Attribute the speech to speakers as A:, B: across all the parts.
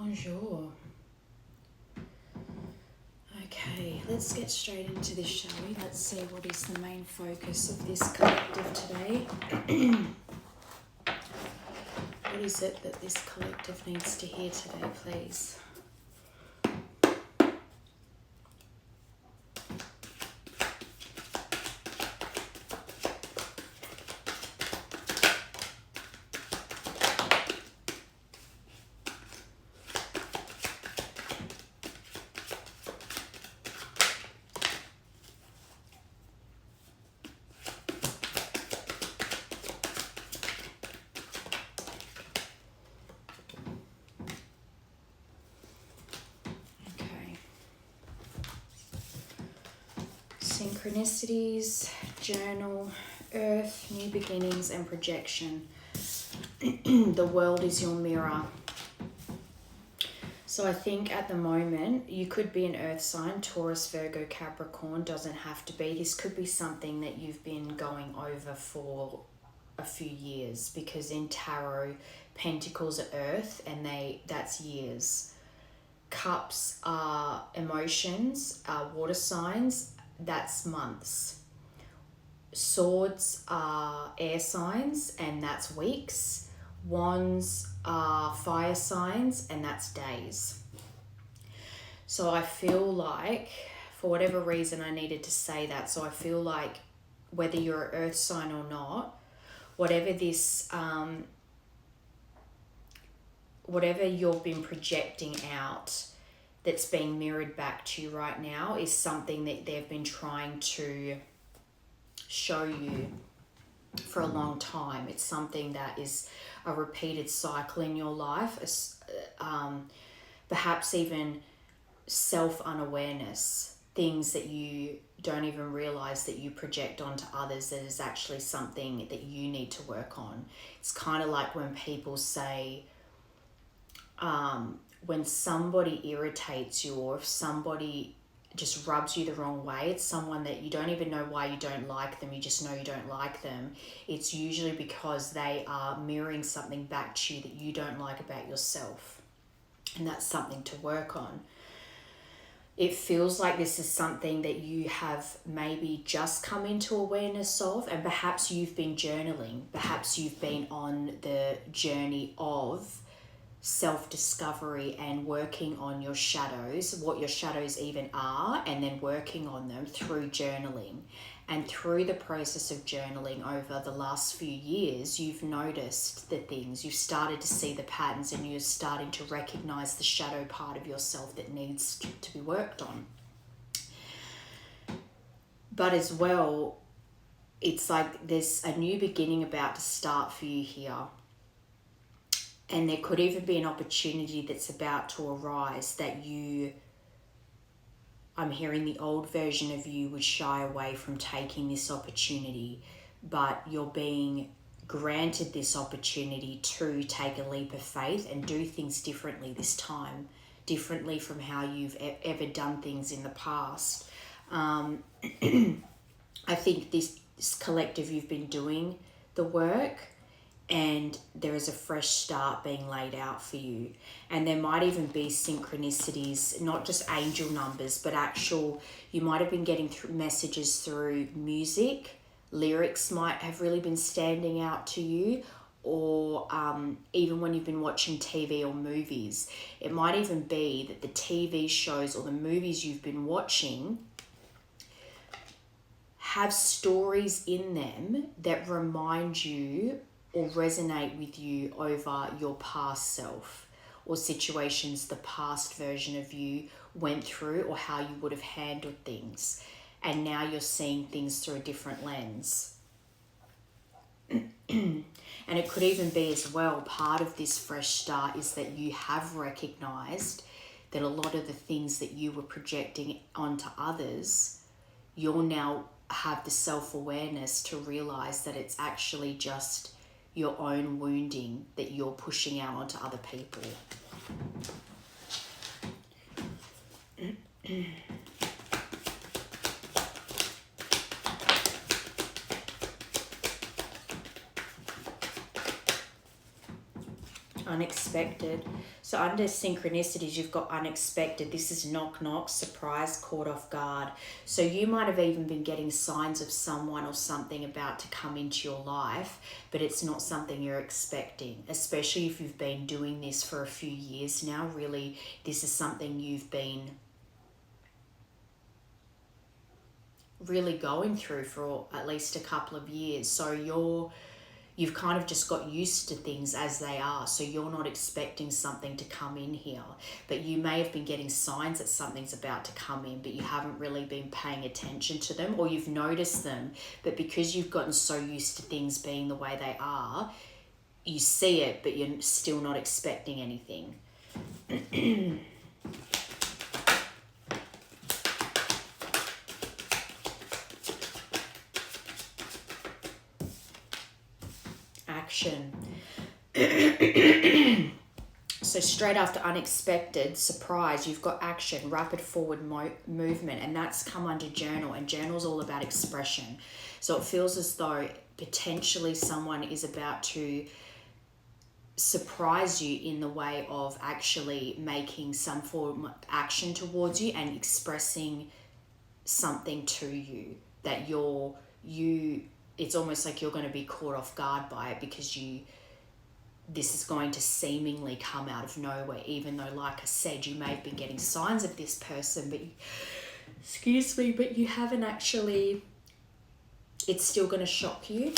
A: Bonjour. Okay, let's get straight into this, shall we? Let's see what is the main focus of this collective today. What is it that this collective needs to hear today, please? Synchronicities, journal, earth, new beginnings and projection. The world is your mirror. So I think at the moment you could be an earth sign, Taurus, Virgo, Capricorn, doesn't have to be. This could be something that you've been going over for a few years, because in tarot, pentacles are earth and that's years. Cups are emotions, are water signs, that's months. Swords are air signs and that's weeks. Wands are fire signs and that's days. So I feel like, for whatever reason I needed to say that, so I feel like whether you're an earth sign or not, whatever this, whatever you've been projecting out that's being mirrored back to you right now is something that they've been trying to show you for a long time. It's something that is a repeated cycle in your life, perhaps even self-unawareness, things that you don't even realize that you project onto others, that is actually something that you need to work on. It's kind of like when people say, when somebody irritates you, or if somebody just rubs you the wrong way, it's someone that you don't even know why you don't like them, you just know you don't like them. It's usually because they are mirroring something back to you that you don't like about yourself, and that's something to work on. It feels like this is something that you have maybe just come into awareness of, and perhaps you've been journaling, perhaps you've been on the journey of self-discovery and working on your shadows, what your shadows even are, and then working on them through journaling. And through the process of journaling over the last few years, you've noticed the things, you've started to see the patterns, and you're starting to recognize the shadow part of yourself that needs to be worked on. But as well, it's like there's a new beginning about to start for you here. And there could even be an opportunity that's about to arise that I'm hearing the old version of you would shy away from taking this opportunity, but you're being granted this opportunity to take a leap of faith and do things differently this time, differently from how you've ever done things in the past. I think this collective, you've been doing the work, and there is a fresh start being laid out for you. And there might even be synchronicities, not just angel numbers, but you might have been getting messages through music. Lyrics might have really been standing out to you, or even when you've been watching TV or movies. It might even be that the TV shows or the movies you've been watching have stories in them that remind you or resonate with you over your past self, or situations the past version of you went through, or how you would have handled things. And now you're seeing things through a different lens. And it could even be as well, part of this fresh start is that you have recognized that a lot of the things that you were projecting onto others, you'll now have the self-awareness to realize that it's actually just your own wounding that you're pushing out onto other people. unexpected. So under synchronicities, you've got unexpected. This is knock knock, surprise, caught off guard. So you might have even been getting signs of someone or something about to come into your life, but it's not something you're expecting, especially if you've been doing this for a few years now. Really, this is something you've been really going through for at least a couple of years. So you've kind of just got used to things as they are, so you're not expecting something to come in here, but you may have been getting signs that something's about to come in, but you haven't really been paying attention to them, or you've noticed them, but because you've gotten so used to things being the way they are, you see it, but you're still not expecting anything. Action. So straight after unexpected, surprise, you've got action, rapid forward movement, and that's come under journal, and journal's all about expression. So it feels as though potentially someone is about to surprise you in the way of actually making some form of action towards you and expressing something to you that it's almost like you're going to be caught off guard by it, because this is going to seemingly come out of nowhere, even though, like I said, you may have been getting signs of this person, but you haven't actually. It's still going to shock you.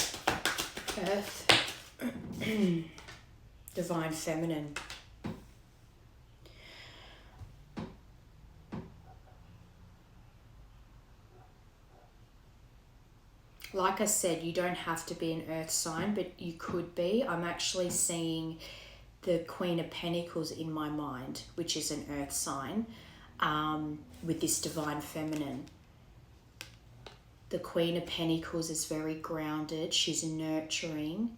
A: Earth. Divine Feminine. Like I said, you don't have to be an earth sign, but you could be. I'm actually seeing the Queen of Pentacles in my mind, which is an earth sign, with this Divine Feminine. The Queen of Pentacles is very grounded. She's nurturing.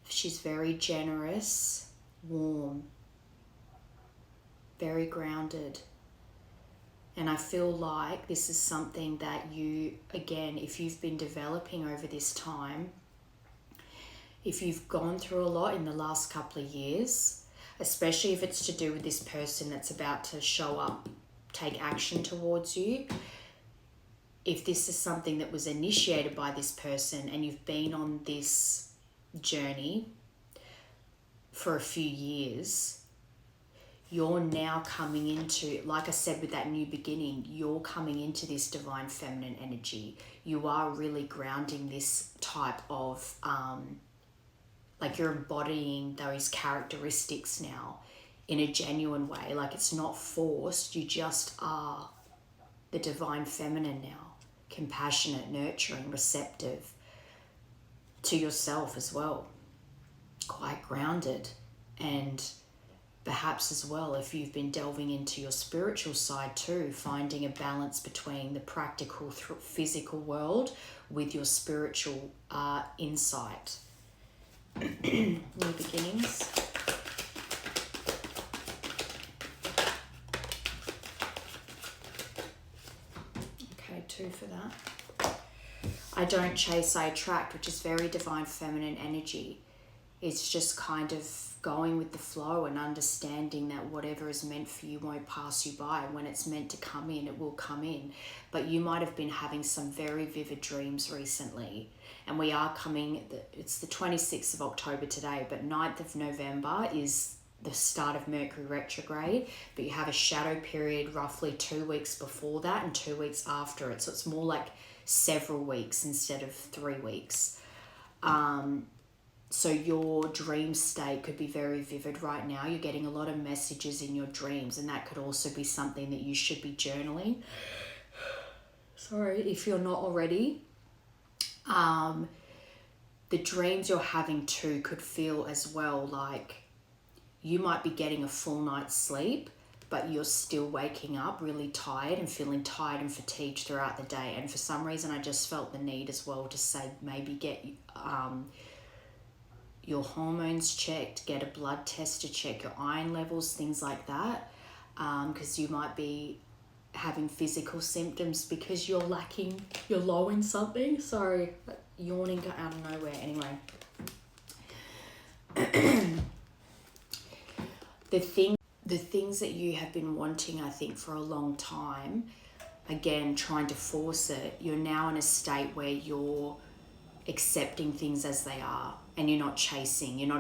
A: She's very generous, warm, very grounded. And I feel like this is something that you, again, if you've been developing over this time, if you've gone through a lot in the last couple of years, especially if it's to do with this person that's about to show up, take action towards you, if this is something that was initiated by this person and you've been on this journey for a few years, you're now coming into, like I said, with that new beginning, you're coming into this Divine Feminine energy. You are really grounding this type of, like you're embodying those characteristics now in a genuine way. Like it's not forced, you just are the Divine Feminine now. Compassionate, nurturing, receptive to yourself as well. Quite grounded, and perhaps as well, if you've been delving into your spiritual side too, finding a balance between the practical physical world with your spiritual insight. New beginnings. Okay, 2 for that. I don't chase, I attract, which is very Divine Feminine energy. It's just kind of going with the flow and understanding that whatever is meant for you won't pass you by. When it's meant to come in, it will come in. But you might have been having some very vivid dreams recently. And we are coming, it's the 26th of October today, but 9th of November is the start of Mercury retrograde. But you have a shadow period roughly 2 weeks before that and 2 weeks after it. So it's more like several weeks instead of 3 weeks. So your dream state could be very vivid right now. You're getting a lot of messages in your dreams, and that could also be something that you should be journaling. Sorry, if you're not already. The dreams you're having too could feel as well like you might be getting a full night's sleep, but you're still waking up really tired and feeling tired and fatigued throughout the day. And for some reason, I just felt the need as well to say maybe get your hormones checked, get a blood test to check your iron levels, things like that, because you might be having physical symptoms because you're low in something. Sorry, yawning out of nowhere. Anyway, the things that you have been wanting, I think, for a long time, again, trying to force it, you're now in a state where you're accepting things as they are, and you're not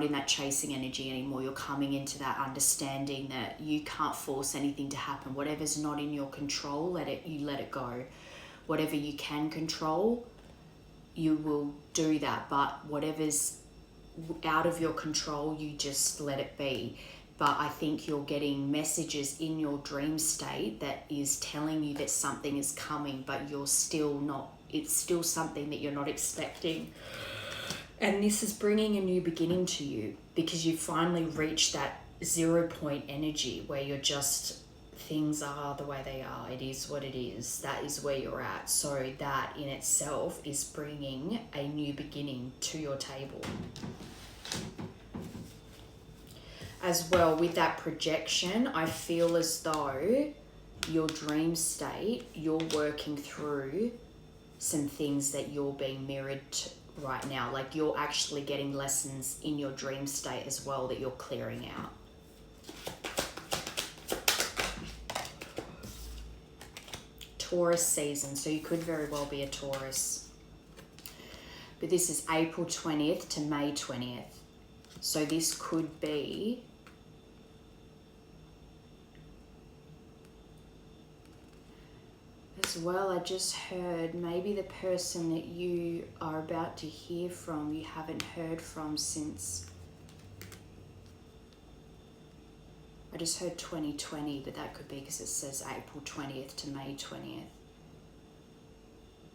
A: in that chasing energy anymore. You're coming into that understanding that you can't force anything to happen. Whatever's not in your control, let it go. Whatever you can control, you will do that, but whatever's out of your control, you just let it be. But I think you're getting messages in your dream state that is telling you that something is coming, but you're still not, it's still something that you're not expecting. And this is bringing a new beginning to you, because you finally reached that 0 point energy where you're just, things are the way they are. It is what it is. That is where you're at. So that in itself is bringing a new beginning to your table. As well, with that projection, I feel as though your dream state, you're working through some things that you're being mirrored right now. Like, you're actually getting lessons in your dream state as well that you're clearing out. Taurus season, so you could very well be a Taurus. But this is April 20th to May 20th. So this could be as well, I just heard maybe the person that you are about to hear from, you haven't heard from since, I just heard 2020, but that could be because it says April 20th to May 20th.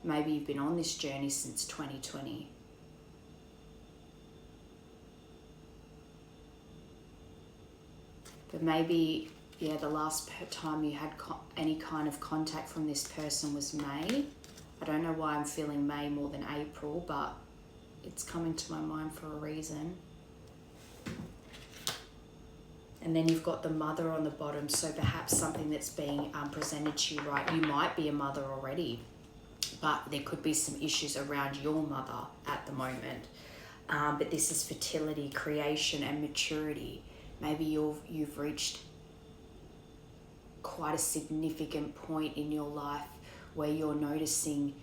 A: Maybe you've been on this journey since 2020. But maybe, yeah, the last time you had any kind of contact from this person was May. I don't know why I'm feeling May more than April, but it's coming to my mind for a reason. And then you've got the mother on the bottom, so perhaps something that's being presented to you, right? You might be a mother already, but there could be some issues around your mother at the moment. But this is fertility, creation, and maturity. Maybe you've reached quite a significant point in your life where you're noticing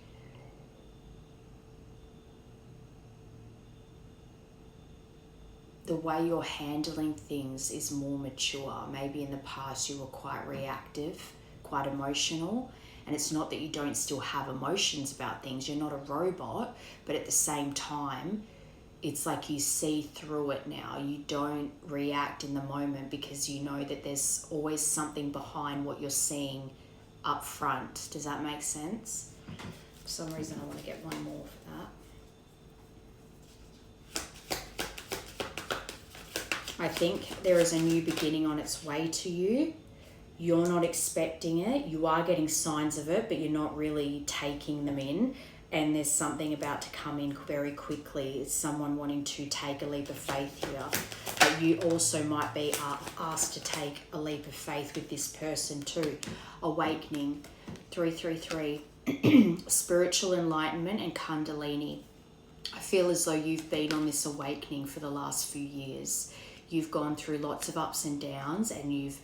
A: the way you're handling things is more mature. Maybe in the past you were quite reactive, quite emotional, and it's not that you don't still have emotions about things. You're not a robot, but at the same time, it's like you see through it now. You don't react in the moment because you know that there's always something behind what you're seeing up front. Does that make sense? For some reason, I want to get one more for that. I think there is a new beginning on its way to you. You're not expecting it. You are getting signs of it, but you're not really taking them in. And there's something about to come in very quickly. It's someone wanting to take a leap of faith here. But you also might be asked to take a leap of faith with this person too. Awakening, 333, spiritual enlightenment and Kundalini. I feel as though you've been on this awakening for the last few years. You've gone through lots of ups and downs, and you've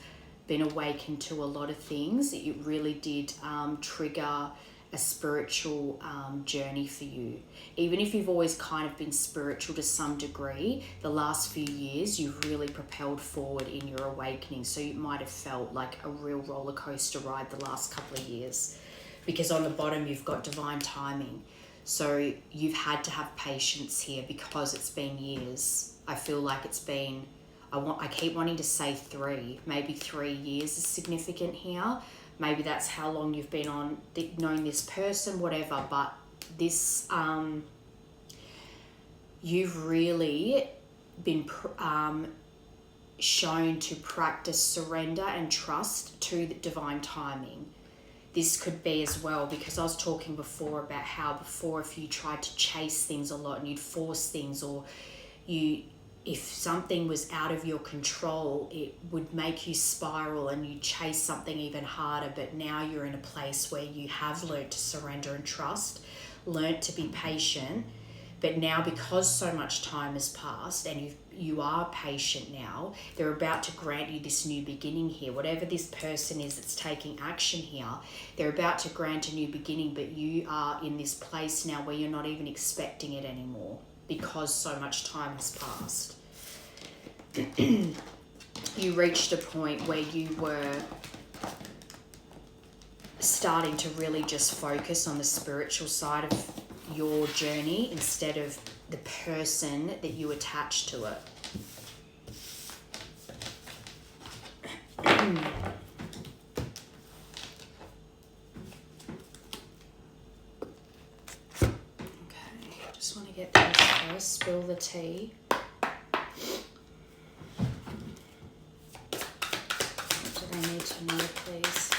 A: been awakened to a lot of things. It really did trigger a spiritual journey for you. Even if you've always kind of been spiritual to some degree, the last few years you've really propelled forward in your awakening. So you might have felt like a real roller coaster ride the last couple of years, because on the bottom you've got divine timing. So you've had to have patience here because it's been years. I feel like it's been, I keep wanting to say 3, maybe 3 years is significant here. Maybe that's how long you've been on knowing this person, whatever. But this, you've really been shown to practice surrender and trust to the divine timing. This could be as well, because I was talking before about how before, if you tried to chase things a lot and you'd force things, or if something was out of your control, it would make you spiral and you chase something even harder. But now you're in a place where you have learned to surrender and trust, learned to be patient, But now, because so much time has passed and you are patient now, they're about to grant you this new beginning here. Whatever this person is that's taking action here, they're about to grant a new beginning, but you are in this place now where you're not even expecting it anymore because so much time has passed. You reached a point where you were starting to really just focus on the spiritual side of your journey instead of the person that you attach to it. Okay, just want to get this first, spill the tea. What do they need to know, please?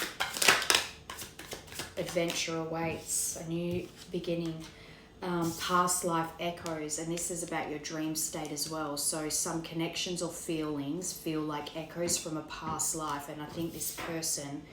A: Adventure awaits, a new beginning. Past life echoes, and this is about your dream state as well. So some connections or feelings feel like echoes from a past life, and I think this person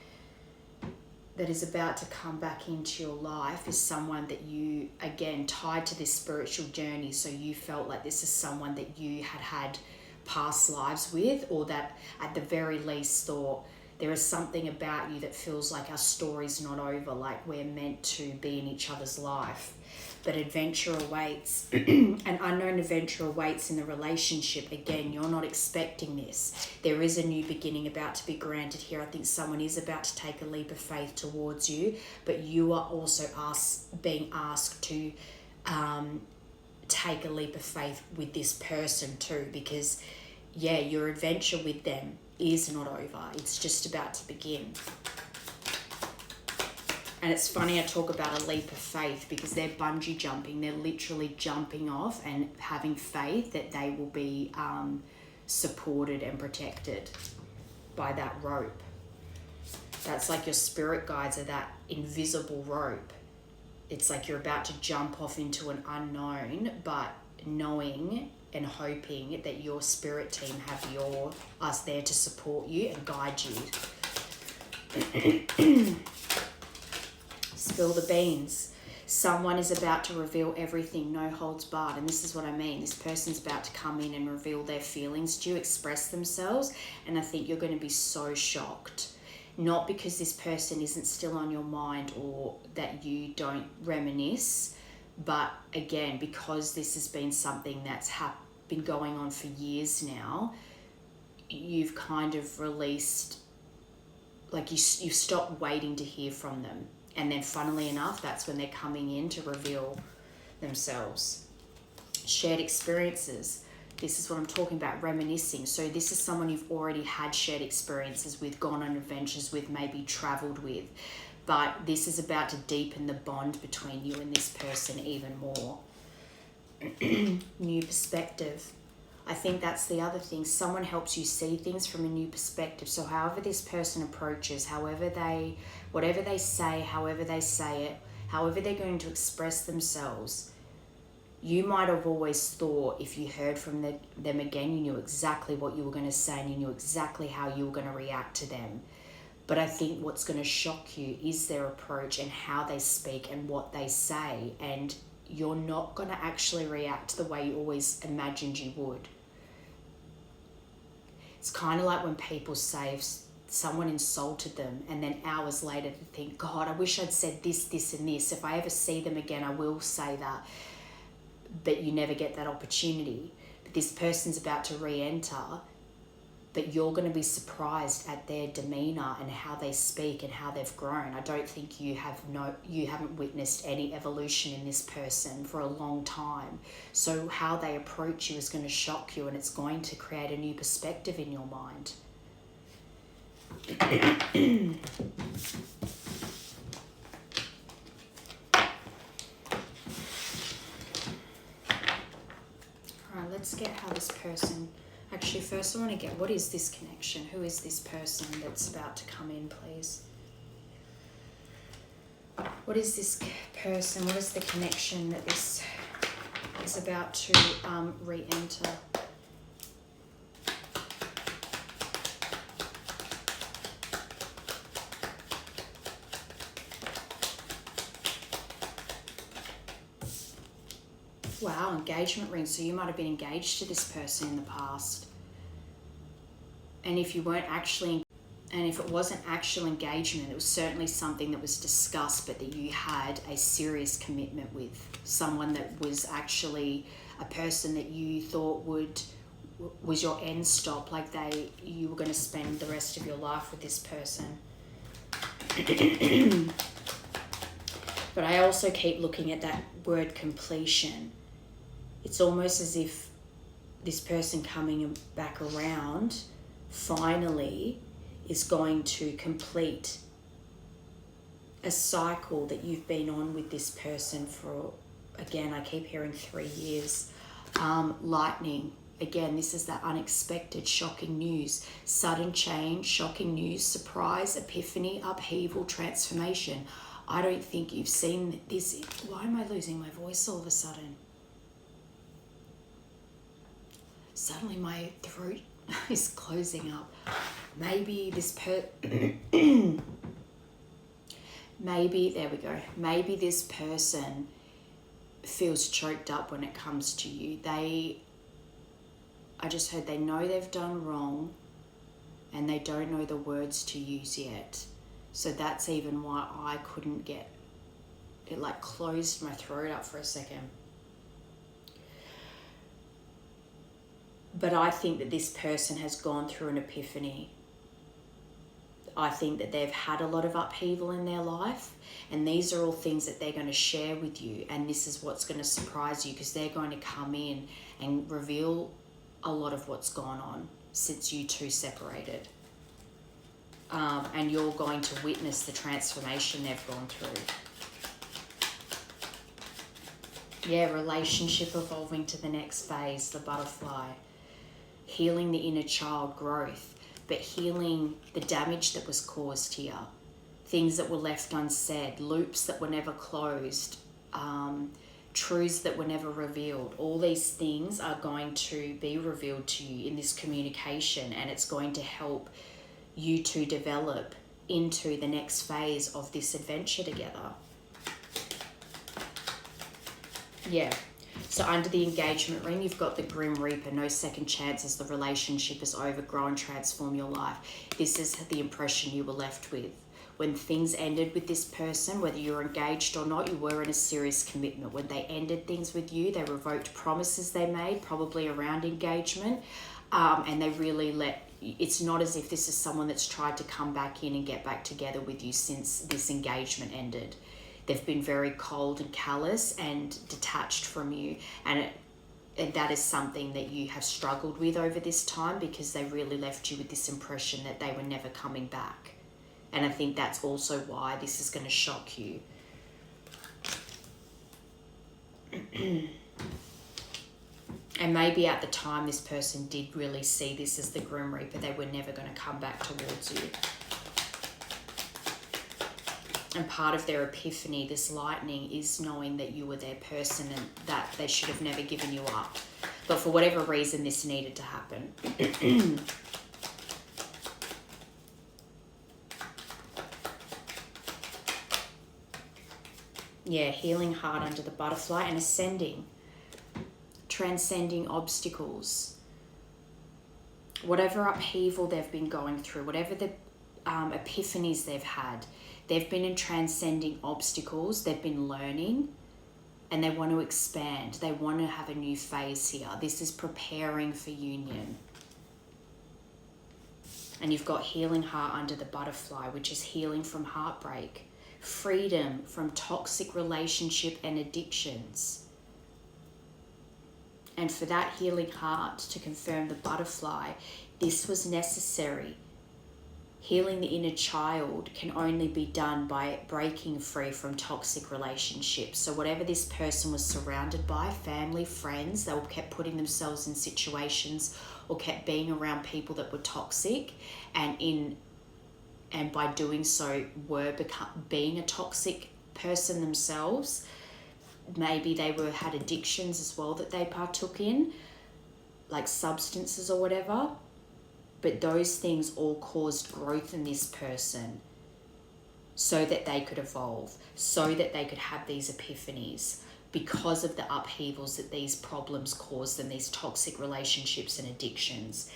A: that is about to come back into your life is someone that you, again, tied to this spiritual journey. So you felt like this is someone that you had past lives with, or that at the very least thought, there is something about you that feels like our story's not over, like we're meant to be in each other's life. But adventure awaits, an unknown adventure awaits in the relationship. Again, you're not expecting this. There is a new beginning about to be granted here. I think someone is about to take a leap of faith towards you, but you are also being asked to take a leap of faith with this person too, because yeah, your adventure with them is not over. It's just about to begin. And it's funny I talk about a leap of faith because they're bungee jumping. They're literally jumping off and having faith that they will be supported and protected by that rope. That's like your spirit guides are that invisible rope. It's like you're about to jump off into an unknown, but knowing and hoping that your spirit team have us there to support you and guide you. Spill the beans. Someone is about to reveal everything, no holds barred. And this is what I mean. This person's about to come in and reveal their feelings to you, express themselves. And I think you're going to be so shocked. Not because this person isn't still on your mind or that you don't reminisce, but again, because this has been something that's been going on for years now, you've kind of released, like you stopped waiting to hear from them. And then funnily enough, that's when they're coming in to reveal themselves. Shared experiences. This is what I'm talking about, reminiscing. So this is someone you've already had shared experiences with, gone on adventures with, maybe traveled with. But this is about to deepen the bond between you and this person even more. New perspective. I think that's the other thing. Someone helps you see things from a new perspective. So however this person approaches, whatever they say, however they say it, however they're going to express themselves, you might have always thought if you heard from them again, you knew exactly what you were going to say and you knew exactly how you were going to react to them. But I think what's going to shock you is their approach and how they speak and what they say, and you're not going to actually react the way you always imagined you would. It's kind of like when people say someone insulted them and then hours later they think, God, I wish I'd said this, this and this. If I ever see them again, I will say that. But you never get that opportunity. But this person's about to re-enter, but you're going to be surprised at their demeanor and how they speak and how they've grown. I don't think you haven't witnessed any evolution in this person for a long time. So how they approach you is going to shock you, and it's going to create a new perspective in your mind. All right, let's get how this person... Actually, first I want to get, what is this connection? Who is this person that's about to come in, please? What is this person? What is the connection that this is about to re-enter? Wow, engagement ring. So you might have been engaged to this person in the past. And if you weren't actually, and if it wasn't actual engagement, it was certainly something that was discussed, but that you had a serious commitment with. Someone that was actually a person that you thought was your end stop, like you were going to spend the rest of your life with this person. But I also keep looking at that word completion. It's almost as if this person coming back around finally is going to complete a cycle that you've been on with this person for, again, I keep hearing 3 years. Lightning. Again, this is that unexpected, shocking news, sudden change, shocking news, surprise, epiphany, upheaval, transformation. I don't think you've seen this. Why am I losing my voice all of a sudden? Suddenly my throat is closing up. Maybe maybe, there we go. Maybe this person feels choked up when it comes to you. I just heard they know they've done wrong and they don't know the words to use yet. So that's even why I couldn't get it, like closed my throat up for a second. But I think that this person has gone through an epiphany. I think that they've had a lot of upheaval in their life, and these are all things that they're going to share with you, and this is what's going to surprise you, because they're going to come in and reveal a lot of what's gone on since you two separated. And you're going to witness the transformation they've gone through. Yeah, relationship evolving to the next phase, the butterfly. Healing the inner child growth, but healing the damage that was caused here. Things that were left unsaid, loops that were never closed, truths that were never revealed. All these things are going to be revealed to you in this communication, and it's going to help you to develop into the next phase of this adventure together. Yeah. So under the engagement ring, you've got the Grim Reaper, no second chances, the relationship is over, grow and transform your life. This is the impression you were left with. When things ended with this person, whether you were engaged or not, you were in a serious commitment. When they ended things with you, they revoked promises they made, probably around engagement, and they really it's not as if this is someone that's tried to come back in and get back together with you since this engagement ended. They've been very cold and callous and detached from you, and that is something that you have struggled with over this time, because they really left you with this impression that they were never coming back. And I think that's also why this is going to shock you. And maybe at the time this person did really see this as the Grim Reaper. They were never going to come back towards you. And part of their epiphany, this lightning, is knowing that you were their person and that they should have never given you up. But for whatever reason, this needed to happen. Yeah, healing heart under the butterfly and ascending. Transcending obstacles. Whatever upheaval they've been going through, whatever the epiphanies they've been in transcending obstacles, they've been learning, and they want to expand. They want to have a new phase here. This is preparing for union. And you've got healing heart under the butterfly, which is healing from heartbreak, freedom from toxic relationship and addictions. And for that healing heart to confirm the butterfly, this was necessary. Healing the inner child can only be done by breaking free from toxic relationships. So whatever this person was surrounded by, family, friends, they all kept putting themselves in situations or kept being around people that were toxic, and by doing so were being a toxic person themselves. Maybe they had addictions as well that they partook in, like substances or whatever. But those things all caused growth in this person so that they could evolve, so that they could have these epiphanies. because of the upheavals that these problems cause them, these toxic relationships and addictions.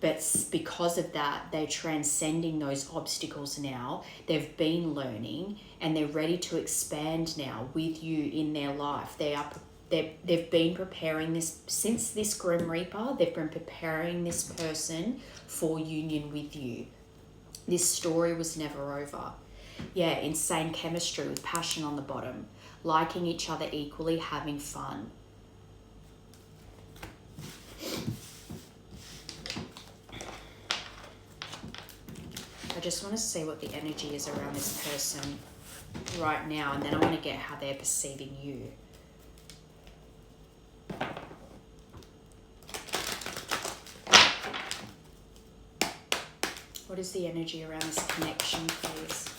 A: But because of that, they're transcending those obstacles now. They've been learning and they're ready to expand now with you in their life. They've been preparing this since this Grim Reaper. They've been preparing this person for union with you. This story was never over. Yeah, insane chemistry with passion on the bottom. Liking each other equally, having fun. I just want to see what the energy is around this person right now, and then I want to get how they're perceiving you. What is the energy around this connection, please?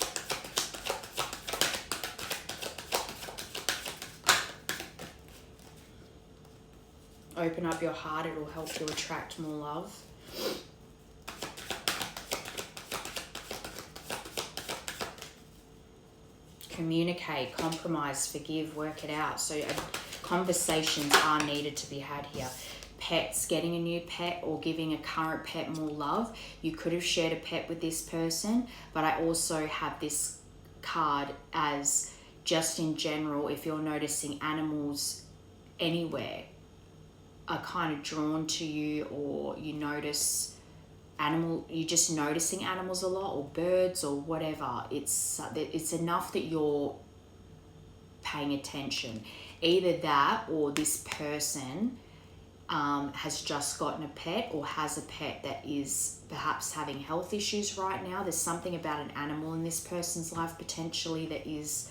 A: Open up your heart, it will help you attract more love. Communicate, compromise, forgive, work it out. So conversations are needed to be had here. Pets, getting a new pet or giving a current pet more love. You could have shared a pet with this person, but I also have this card as just in general, if you're noticing animals anywhere are kind of drawn to you, or you notice you're just noticing animals a lot, or birds or whatever. It's enough that you're paying attention. Either that or this person has just gotten a pet or has a pet that is perhaps having health issues right now. There's something about an animal in this person's life potentially that is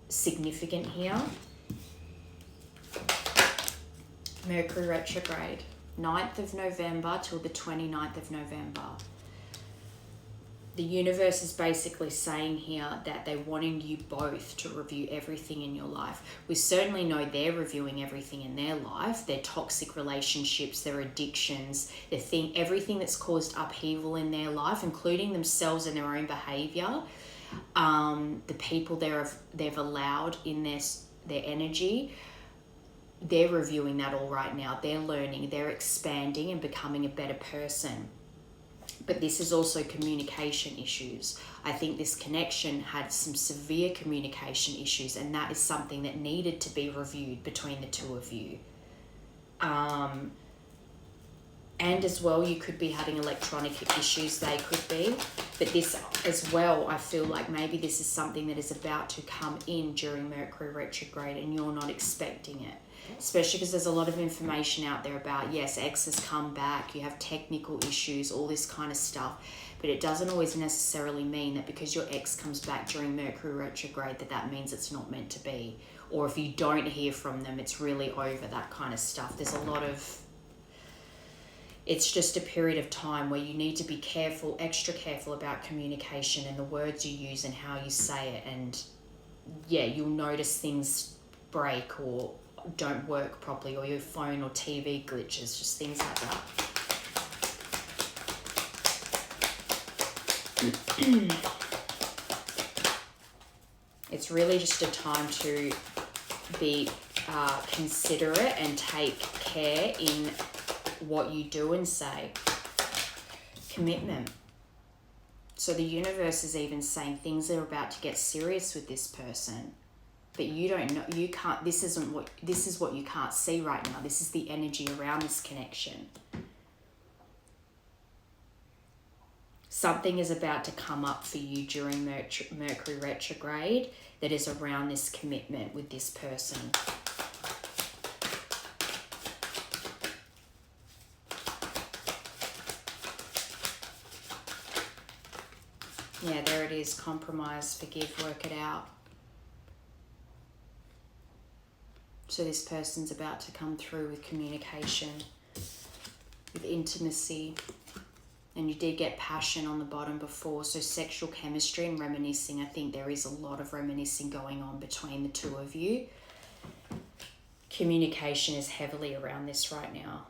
A: significant here. Mercury retrograde, 9th of November till the 29th of November. The universe is basically saying here that they're wanting you both to review everything in your life. We certainly know they're reviewing everything in their life, their toxic relationships, their addictions, everything that's caused upheaval in their life, including themselves and their own behavior. The people they've allowed in their energy. They're reviewing that all right now. They're learning, they're expanding and becoming a better person. But this is also communication issues. I think this connection had some severe communication issues, and that is something that needed to be reviewed between the two of you. And as well, you could be having electronic issues, they could be. But this as well, I feel like maybe this is something that is about to come in during Mercury retrograde and you're not expecting it. Especially because there's a lot of information out there about, yes, X has come back, you have technical issues, all this kind of stuff. But it doesn't always necessarily mean that because your ex comes back during Mercury retrograde that means it's not meant to be. Or if you don't hear from them, it's really over, that kind of stuff. There's a lot of... It's just a period of time where you need to be careful, extra careful about communication and the words you use and how you say it. And yeah, you'll notice things break or don't work properly, or your phone or TV glitches, just things like that. It's really just a time to be considerate and take care in what you do and say. Commitment. So the universe is even saying things are about to get serious with this person. But you don't know, you can't, this is what you can't see right now. This is the energy around this connection. Something is about to come up for you during Mercury retrograde that is around this commitment with this person. Yeah, there it is. Compromise, forgive, work it out. So this person's about to come through with communication, with intimacy. And you did get passion on the bottom before. So sexual chemistry and reminiscing. I think there is a lot of reminiscing going on between the two of you. Communication is heavily around this right now.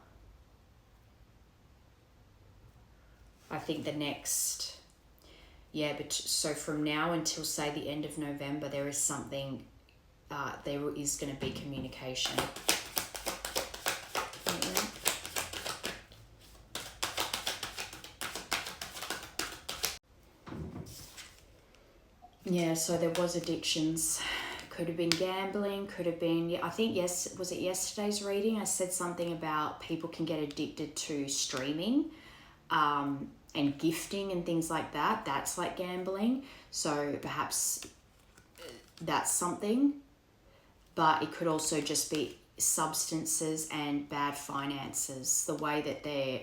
A: I think the next... Yeah, but so from now until, say, the end of November, there is something there is going to be communication. Yeah, so there was addictions. Could have been gambling, could have been, I think, yes, was it yesterday's reading? I said something about people can get addicted to streaming and gifting and things like that. That's like gambling. So perhaps that's something. But it could also just be substances and bad finances. The way that they're...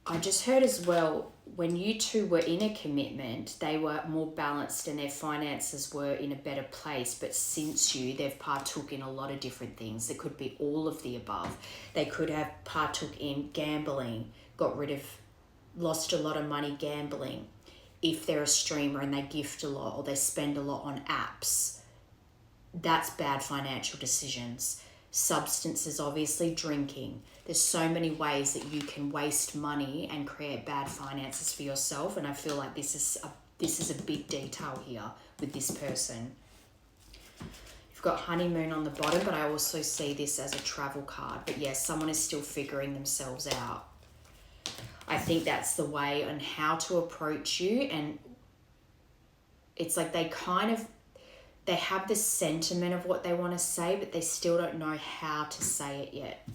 A: I just heard as well, when you two were in a commitment, they were more balanced and their finances were in a better place. But since they've partook in a lot of different things. It could be all of the above. They could have partook in gambling, lost a lot of money gambling. If they're a streamer and they gift a lot or they spend a lot on apps, that's bad financial decisions. Substances, obviously drinking. There's so many ways that you can waste money and create bad finances for yourself, and I feel like this is a big detail here with this person. You've got honeymoon on the bottom, but I also see this as a travel card. But yes, someone is still figuring themselves out. I think that's the way on how to approach you, and it's like they have this sentiment of what they want to say, but they still don't know how to say it yet.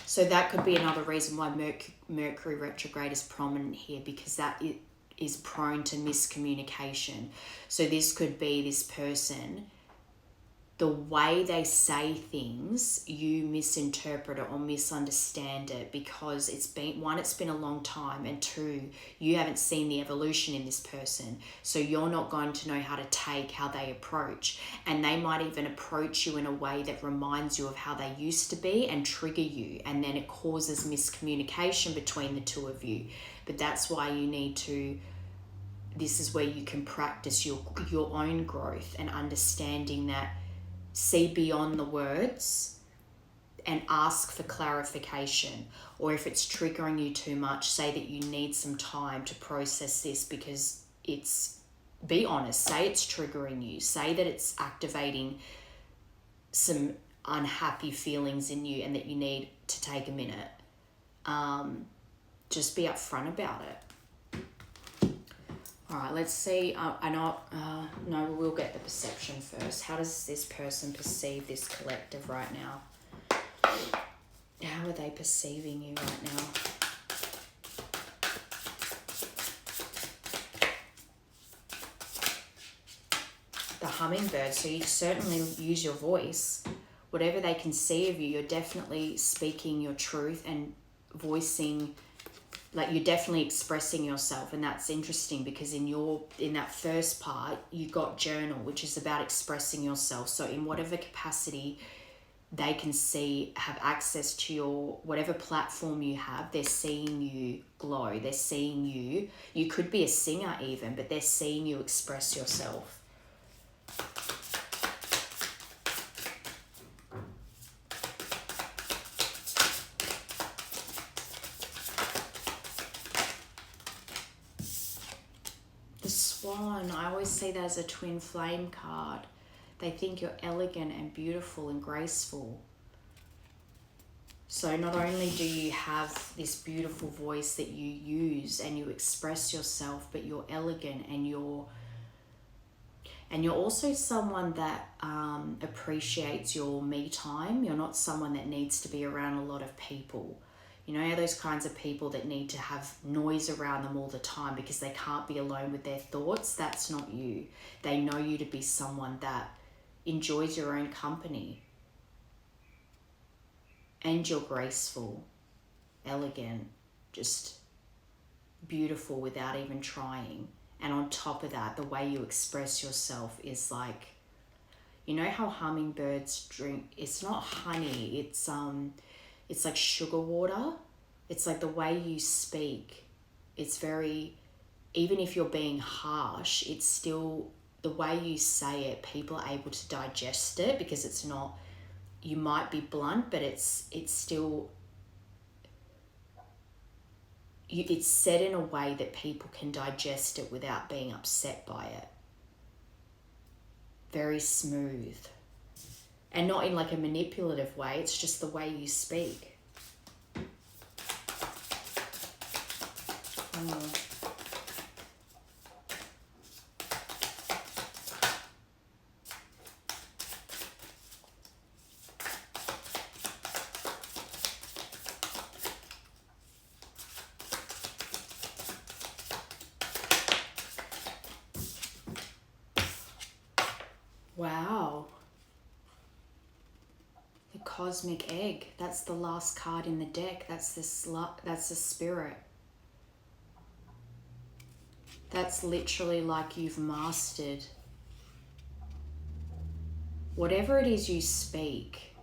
A: So that could be another reason why Mercury retrograde is prominent here, because that is prone to miscommunication. So this could be this person, the way they say things, you misinterpret it or misunderstand it because it's been a long time, and two, you haven't seen the evolution in this person. So you're not going to know how to take how they approach, and they might even approach you in a way that reminds you of how they used to be and trigger you, and then it causes miscommunication between the two of you. But that's why you need to, this is where you can practice your own growth and understanding that. See beyond the words and ask for clarification. Or if it's triggering you too much, say that you need some time to process this, because be honest, say it's triggering you. Say that it's activating some unhappy feelings in you and that you need to take a minute. Just be upfront about it. All right, let's see. No, we'll get the perception first. How does this person perceive this collective right now? How are they perceiving you right now? The hummingbird. So you certainly use your voice. Whatever they can see of you, you're definitely speaking your truth and voicing. Like, you're definitely expressing yourself, and that's interesting because in that first part, you got journal, which is about expressing yourself. So in whatever capacity they can have access to your, whatever platform you have, they're seeing you glow. They're seeing you. You could be a singer even, but they're seeing you express yourself. I always see that as a twin flame card. They think you're elegant and beautiful and graceful. So not only do you have this beautiful voice that you use and you express yourself, but you're elegant and you're also someone that appreciates your me time. You're not someone that needs to be around a lot of people. You know, those kinds of people that need to have noise around them all the time because they can't be alone with their thoughts. That's not you. They know you to be someone that enjoys your own company. And you're graceful, elegant, just beautiful without even trying. And on top of that, the way you express yourself is like, you know how hummingbirds drink, it's not honey, it's like sugar water. It's like the way you speak. It's very, even if you're being harsh, it's still the way you say it, people are able to digest it because it's not, you might be blunt, but it's still, it's said in a way that people can digest it without being upset by it. Very smooth. And not in like a manipulative way, it's just the way you speak. Wow. The cosmic egg. That's the last card in the deck. That's the spirit. That's literally like you've mastered whatever it is you speak,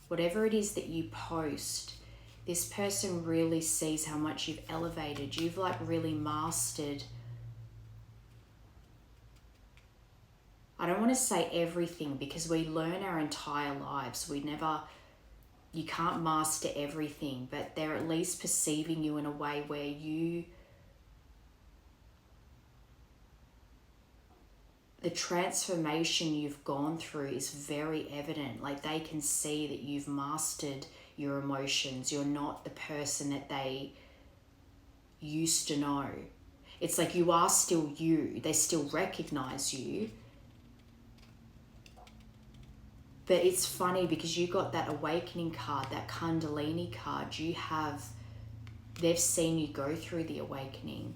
A: whatever it is that you post. This person really sees how much you've elevated. You've like really mastered. I don't want to say everything because we learn our entire lives. You can't master everything, but they're at least perceiving you in a way where the transformation you've gone through is very evident. Like they can see that you've mastered your emotions. You're not the person that they used to know. It's like you are still you. They still recognize you. But it's funny because you got that awakening card, that Kundalini card. They've seen you go through the awakening.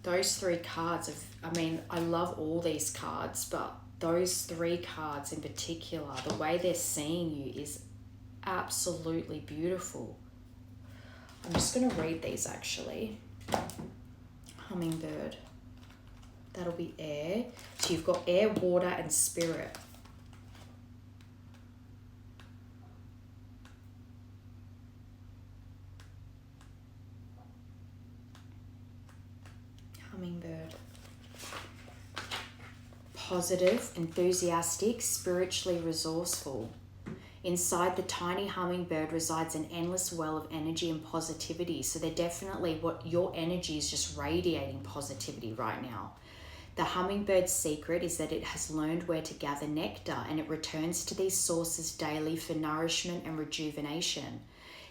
A: Those three cards I love all these cards, but those three cards in particular, the way they're seeing you is absolutely beautiful. I'm just going to read these actually. Hummingbird. That'll be air. So you've got air, water, and spirit. Hummingbird. Positive, enthusiastic, spiritually resourceful. Inside the tiny hummingbird resides an endless well of energy and positivity. So they're definitely, what your energy is just radiating positivity right now. The hummingbird's secret is that it has learned where to gather nectar, and it returns to these sources daily for nourishment and rejuvenation.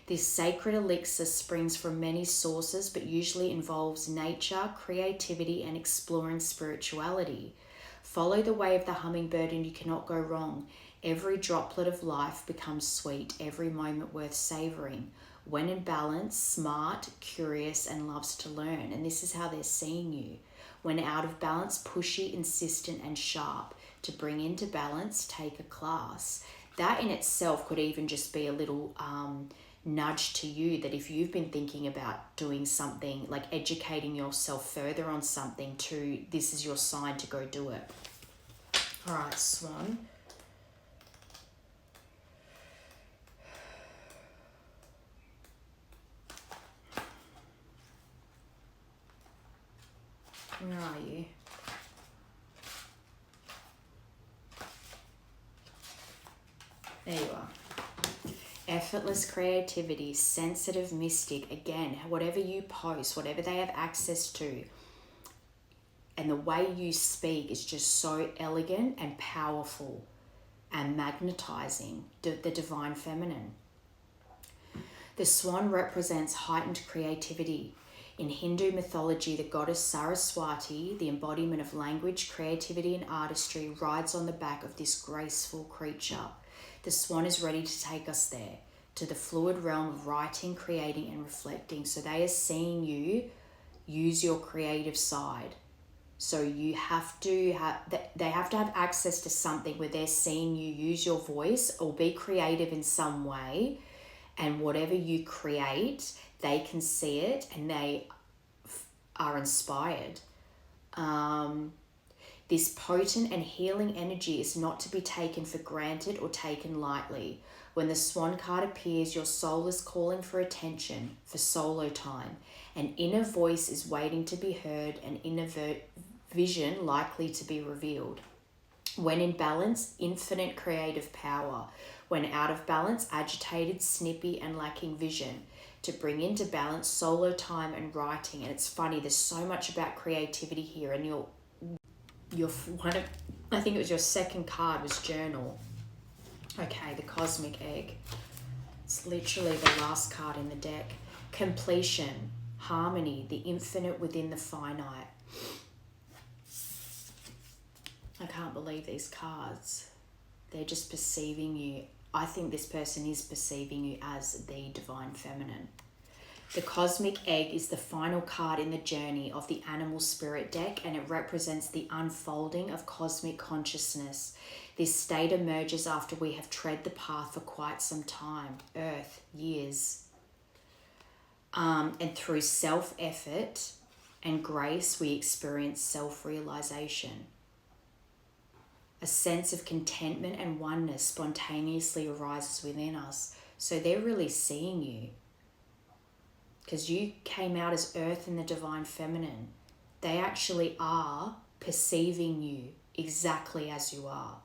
A: This sacred elixir springs from many sources, but usually involves nature, creativity, and exploring spirituality. Follow the way of the hummingbird and you cannot go wrong. Every droplet of life becomes sweet, every moment worth savouring. When in balance, smart, curious, and loves to learn. And this is how they're seeing you. When out of balance, pushy, insistent, and sharp. To bring into balance, take a class. That in itself could even just be a little nudge to you, that if you've been thinking about doing something, like educating yourself further on something, this is your sign to go do it. All right, Swan. Where are you? There you are. Effortless creativity, sensitive mystic. Again, whatever you post, whatever they have access to, and the way you speak is just so elegant and powerful and magnetizing. The divine feminine. The swan represents heightened creativity. In Hindu mythology, the goddess Saraswati, the embodiment of language, creativity, and artistry, rides on the back of this graceful creature. The swan is ready to take us there, to the fluid realm of writing, creating, and reflecting. So they are seeing you use your creative side. So they have to have access to something where they're seeing you use your voice or be creative in some way. And whatever you create, they can see it and they are inspired. This potent and healing energy is not to be taken for granted or taken lightly. When the swan card appears, your soul is calling for attention, for solo time. An inner voice is waiting to be heard, an inner vision likely to be revealed. When in balance, infinite creative power. When out of balance, agitated, snippy, and lacking vision. To bring into balance, solo time and writing. And it's funny, there's so much about creativity here, and your one of, I think it was your second card was journal. Okay, the cosmic egg. It's literally the last card in the deck. Completion, harmony, the infinite within the finite. I can't believe these cards. They're just perceiving you. I think this person is perceiving you as the divine feminine. The cosmic egg is the final card in the journey of the animal spirit deck, and it represents the unfolding of cosmic consciousness. This state emerges after we have tread the path for quite some time, Earth, years. And through self-effort and grace, we experience self-realization. A sense of contentment and oneness spontaneously arises within us. So they're really seeing you. Because you came out as Earth and the divine feminine. They actually are perceiving you exactly as you are.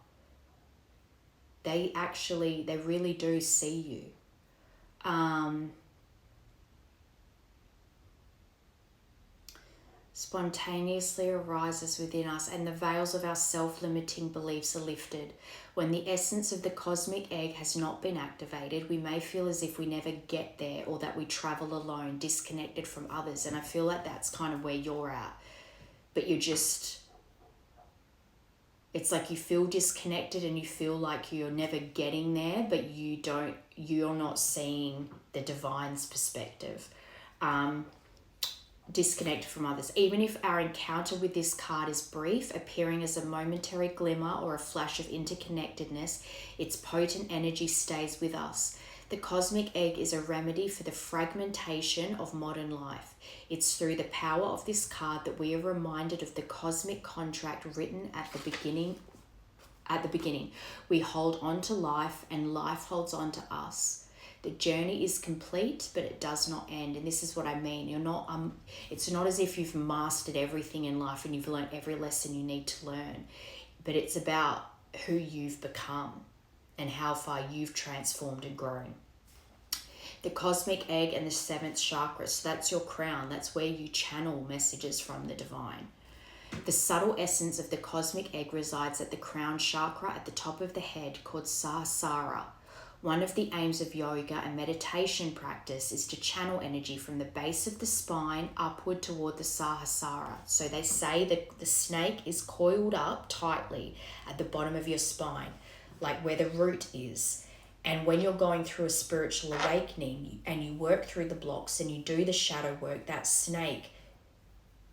A: They really do see you. Spontaneously arises within us, and the veils of our self-limiting beliefs are lifted. When the essence of the cosmic egg has not been activated, we may feel as if we never get there, or that we travel alone, disconnected from others. And I feel like that's kind of where you're at. But you're just, it's like you feel disconnected and you feel like you're never getting there, but you're not seeing the divine's perspective. Disconnected from others. Even if our encounter with this card is brief, appearing as a momentary glimmer or a flash of interconnectedness, its potent energy stays with us. The cosmic egg is a remedy for the fragmentation of modern life. It's through the power of this card that we are reminded of the cosmic contract written at the beginning. We hold on to life, and life holds on to us. The journey is complete, but it does not end. And this is what I mean. You're not, it's not as if you've mastered everything in life and you've learned every lesson you need to learn, but it's about who you've become and how far you've transformed and grown. The cosmic egg and the seventh chakra, so that's your crown. That's where you channel messages from the divine. The subtle essence of the cosmic egg resides at the crown chakra at the top of the head, called Sahasrara. One of the aims of yoga and meditation practice is to channel energy from the base of the spine upward toward the Sahasrara. So they say that the snake is coiled up tightly at the bottom of your spine, like where the root is. And when you're going through a spiritual awakening and you work through the blocks and you do the shadow work, that snake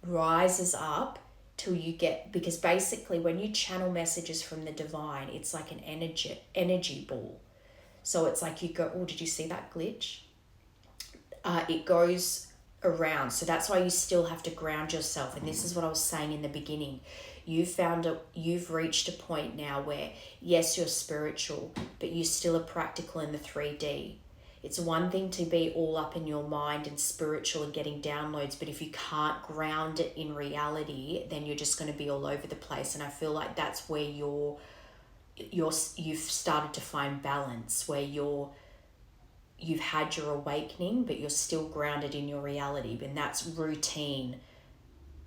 A: rises up till you get, because basically when you channel messages from the divine, it's like an energy ball. So it's like you go, oh, did you see that glitch? It goes around. So that's why you still have to ground yourself. And this is what I was saying in the beginning. You've reached a point now where, yes, you're spiritual, but you still are practical in the 3D. It's one thing to be all up in your mind and spiritual and getting downloads, but if you can't ground it in reality, then you're just going to be all over the place. And I feel like that's where you've started to find balance, where you've had your awakening, but you're still grounded in your reality. And that's routine,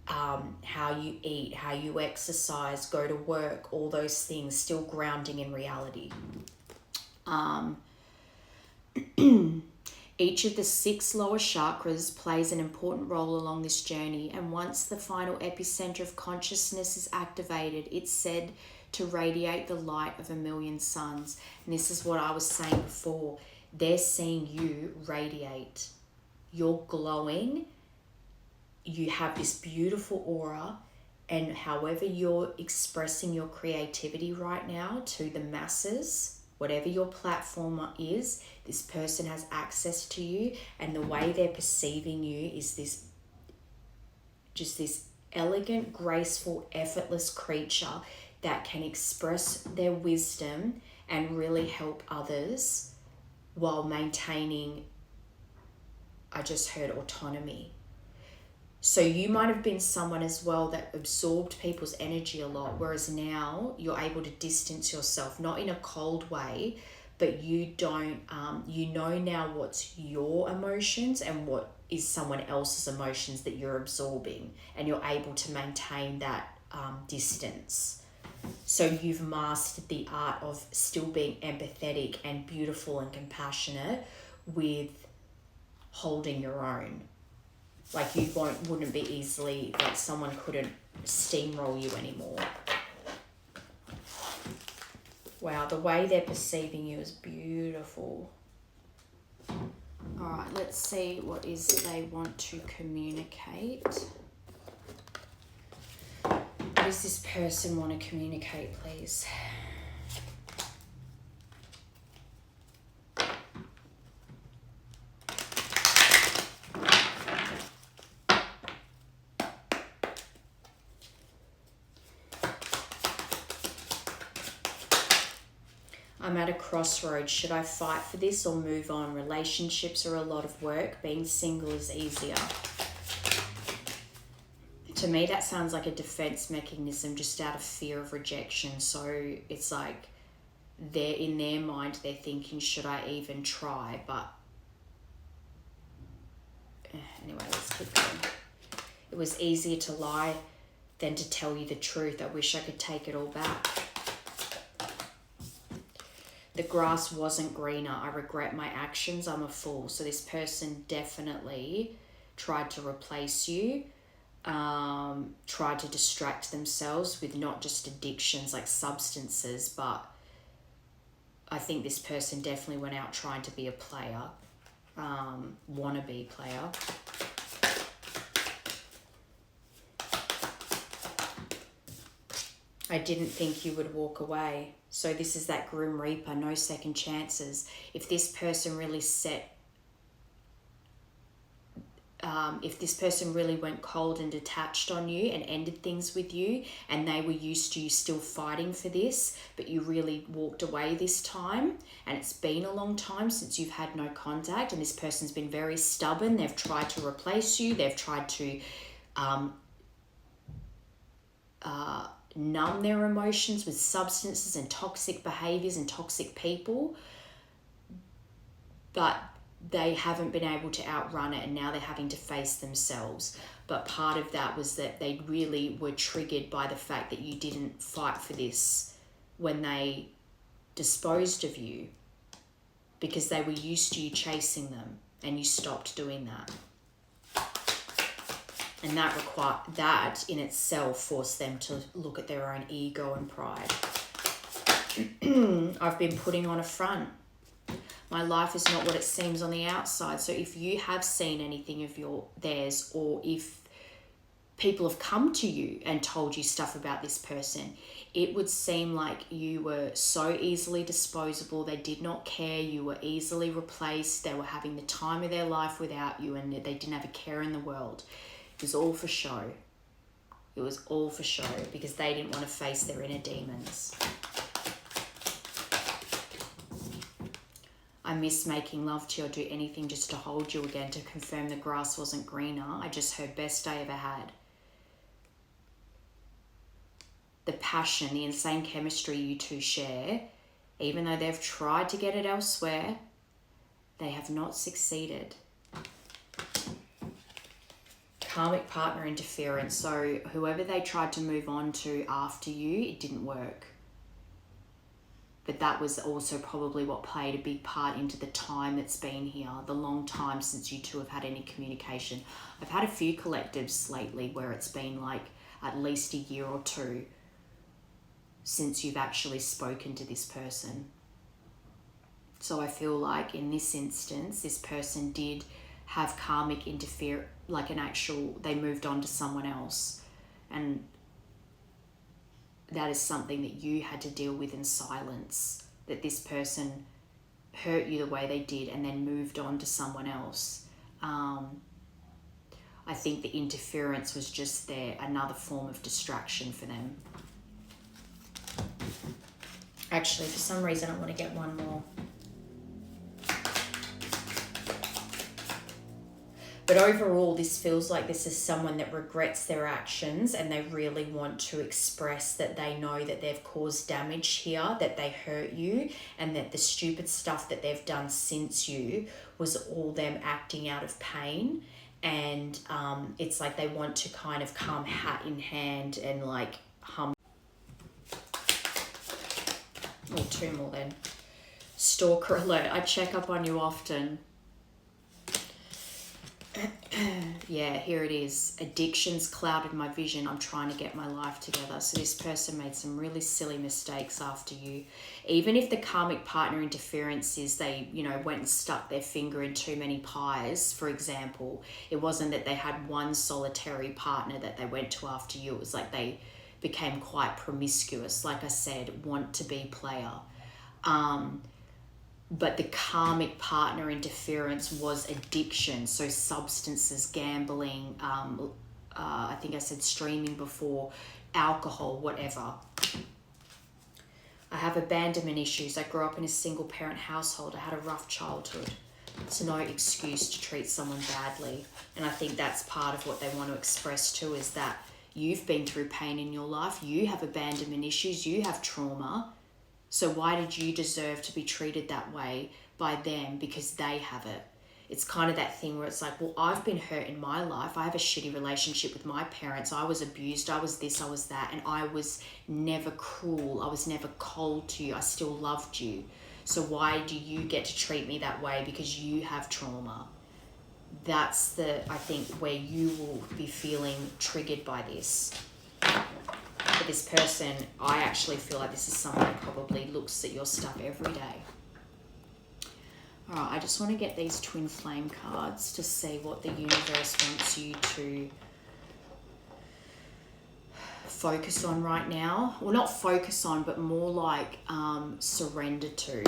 A: how you eat, how you exercise, go to work, all those things, still grounding in reality. Each of the 6 lower chakras plays an important role along this journey, and once the final epicenter of consciousness is activated, it's said to radiate the light of 1,000,000 suns. And this is what I was saying before. They're seeing you radiate. You're glowing. You have this beautiful aura, and however you're expressing your creativity right now to the masses, whatever your platform is, this person has access to you, and the way they're perceiving you is this elegant, graceful, effortless creature that can express their wisdom and really help others while maintaining, I just heard, autonomy. So you might have been someone as well that absorbed people's energy a lot, whereas now you're able to distance yourself, not in a cold way, but you don't, you know now what's your emotions and what is someone else's emotions that you're absorbing, and you're able to maintain that distance. So you've mastered the art of still being empathetic and beautiful and compassionate with holding your own. Like you wouldn't be easily, like someone couldn't steamroll you anymore. Wow, the way they're perceiving you is beautiful. All right, let's see what is they want to communicate. What does this person want to communicate, please? I'm at a crossroads. Should I fight for this or move on? Relationships are a lot of work. Being single is easier. To me, that sounds like a defense mechanism just out of fear of rejection. So it's like they're in their mind, they're thinking, should I even try? But anyway, let's keep going. It was easier to lie than to tell you the truth. I wish I could take it all back. The grass wasn't greener. I regret my actions. I'm a fool. So this person definitely tried to replace you, tried to distract themselves with not just addictions like substances, but I think this person definitely went out trying to be a player, wannabe player. I didn't think you would walk away. So this is that Grim Reaper, no second chances. If this person really if this person really went cold and detached on you and ended things with you, and they were used to you still fighting for this, but you really walked away this time, and it's been a long time since you've had no contact, and this person's been very stubborn. They've tried to replace you. They've tried to numb their emotions with substances and toxic behaviors and toxic people, but they haven't been able to outrun it, and now they're having to face themselves. But part of that was that they really were triggered by the fact that you didn't fight for this when they disposed of you, because they were used to you chasing them, and you stopped doing that. And that in itself forced them to look at their own ego and pride. I've been putting on a front. My life is not what it seems on the outside. So if you have seen anything of theirs, or if people have come to you and told you stuff about this person, it would seem like you were so easily disposable. They did not care. You were easily replaced. They were having the time of their life without you, and they didn't have a care in the world. It was all for show. It was all for show because they didn't want to face their inner demons. I miss making love to you. I'd do anything just to hold you again, to confirm the grass wasn't greener. I just heard best day ever had. The passion, the insane chemistry you two share, even though they've tried to get it elsewhere, they have not succeeded. Karmic partner interference. So whoever they tried to move on to after you, it didn't work. But that was also probably what played a big part into the time that's been here, the long time since you two have had any communication. I've had a few collectives lately where it's been like at least a year or two since you've actually spoken to this person. So I feel like in this instance, this person did have karmic interfere, like they moved on to someone else. And that is something that you had to deal with in silence, that this person hurt you the way they did and then moved on to someone else. I think the interference was just another form of distraction for them. Actually, for some reason, I want to get one more. But overall, this feels like this is someone that regrets their actions, and they really want to express that they know that they've caused damage here, that they hurt you, and that the stupid stuff that they've done since you was all them acting out of pain. And it's like they want to kind of come hat in hand and like hum. Oh, two more then. Stalker alert. I check up on you often. Yeah, here it is. Addictions clouded my vision. I'm trying to get my life together. So this person made some really silly mistakes after you. Even if the karmic partner interference is they, went and stuck their finger in too many pies, for example, it wasn't that they had one solitary partner that they went to after you. It was like they became quite promiscuous. Like I said, want to be player. But the karmic partner interference was addiction, so substances, gambling, I think I said streaming before, alcohol, whatever. I have abandonment issues. I grew up in a single parent household. I had a rough childhood. It's no excuse to treat someone badly. And I think that's part of what they want to express too, is that you've been through pain in your life. You have abandonment issues. You have trauma. So why did you deserve to be treated that way by them because they have it? It's kind of that thing where it's like, well, I've been hurt in my life. I have a shitty relationship with my parents. I was abused. I was this, I was that. And I was never cruel. I was never cold to you. I still loved you. So why do you get to treat me that way because you have trauma? That's I think, where you will be feeling triggered by this. For this person, I actually feel like this is someone that probably looks at your stuff every day. All right, I just want to get these twin flame cards to see what the universe wants you to focus on right now. Well, not focus on, but more like surrender to.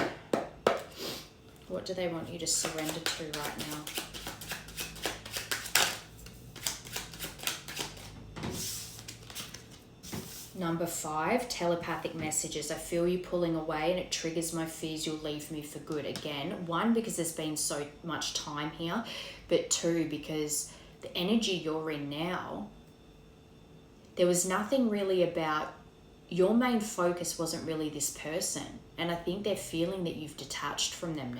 A: What do they want you to surrender to right now? Number 5, telepathic messages. I feel you pulling away and it triggers my fears you'll leave me for good. Again, 1, because there's been so much time here, but 2, because the energy you're in now, there was nothing really about, your main focus wasn't really this person. And I think they're feeling that you've detached from them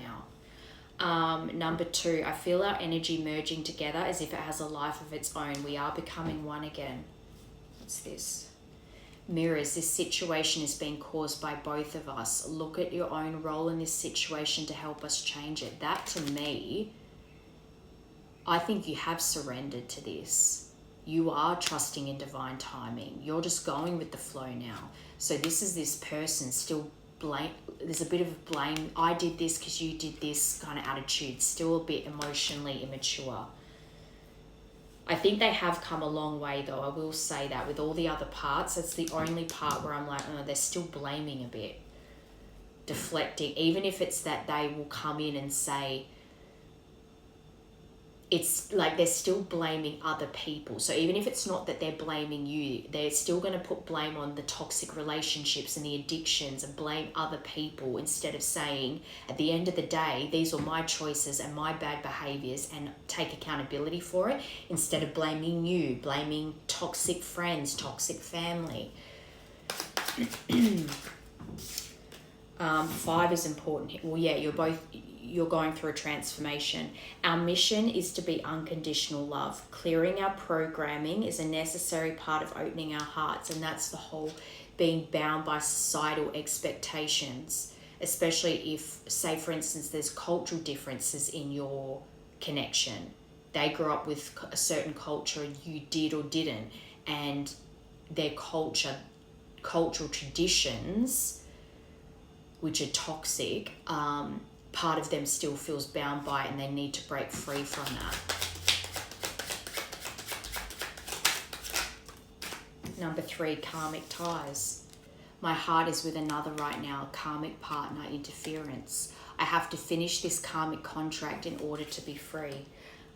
A: now. Number 2, I feel our energy merging together as if it has a life of its own. We are becoming one again. What's this? Mirrors, this situation is being caused by both of us. Look at your own role in this situation to help us change it. That to me, I think you have surrendered to this. You are trusting in divine timing. You're just going with the flow now. So this is this person still blame. There's a bit of blame. I did this because you did this kind of attitude. Still a bit emotionally immature. I think they have come a long way though, I will say that. With all the other parts, it's the only part where I'm like, oh, they're still blaming a bit. Deflecting, even if it's that they will come in and say, it's like they're still blaming other people. So even if it's not that they're blaming you, they're still going to put blame on the toxic relationships and the addictions and blame other people instead of saying, at the end of the day, these are my choices and my bad behaviors, and take accountability for it instead of blaming you, blaming toxic friends, toxic family. 5 is important. Well, yeah, you're going through a transformation. Our mission is to be unconditional love. Clearing our programming is a necessary part of opening our hearts, and that's the whole being bound by societal expectations, especially if, say for instance, there's cultural differences in your connection. They grew up with a certain culture and you did or didn't, and their cultural traditions, which are toxic, part of them still feels bound by it, and they need to break free from that. Number 3, karmic ties. My heart is with another right now, karmic partner interference. I have to finish this karmic contract in order to be free.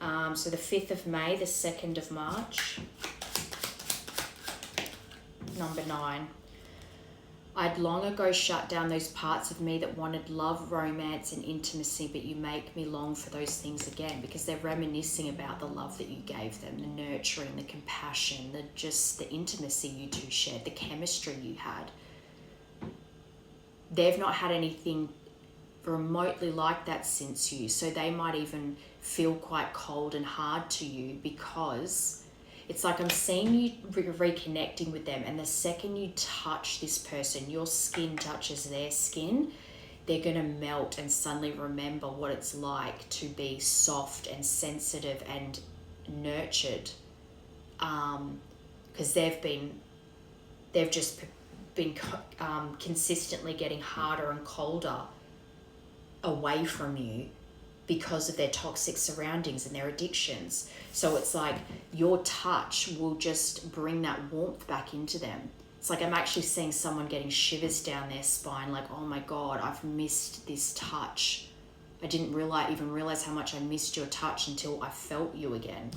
A: So the 5th of May, the 2nd of March. Number 9. I'd long ago shut down those parts of me that wanted love, romance, and intimacy, but you make me long for those things again, because they're reminiscing about the love that you gave them, the nurturing, the compassion, the intimacy you two shared, the chemistry you had. They've not had anything remotely like that since you, so they might even feel quite cold and hard to you, because it's like I'm seeing you reconnecting with them, and the second you touch this person, your skin touches their skin, they're going to melt and suddenly remember what it's like to be soft and sensitive and nurtured, because they've just been consistently getting harder and colder away from you because of their toxic surroundings and their addictions. So it's like your touch will just bring that warmth back into them. It's like I'm actually seeing someone getting shivers down their spine, like, oh my God, I've missed this touch. I didn't even realize how much I missed your touch until I felt you again.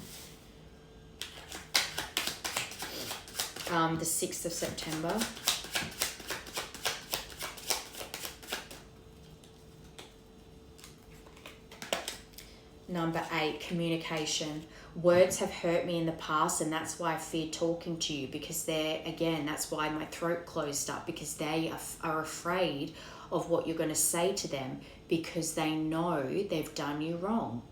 A: The 6th of September. Number 8, communication. Words have hurt me in the past, and that's why I fear talking to you, because that's why my throat closed up, because they are afraid of what you're going to say to them, because they know they've done you wrong.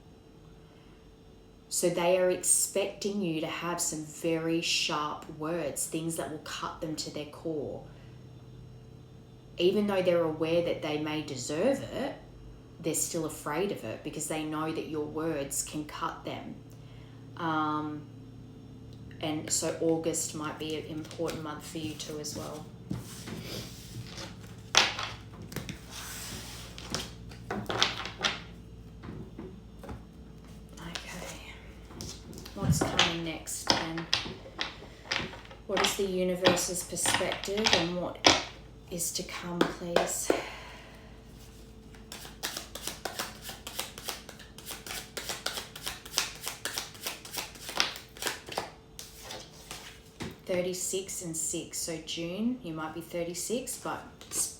A: So they are expecting you to have some very sharp words, things that will cut them to their core. Even though they're aware that they may deserve it, they're still afraid of it, because they know that your words can cut them. And so August might be an important month for you too as well. Okay. What's coming next then? What is the universe's perspective, and what is to come, please? (36 and 6). So June, you might be 36, but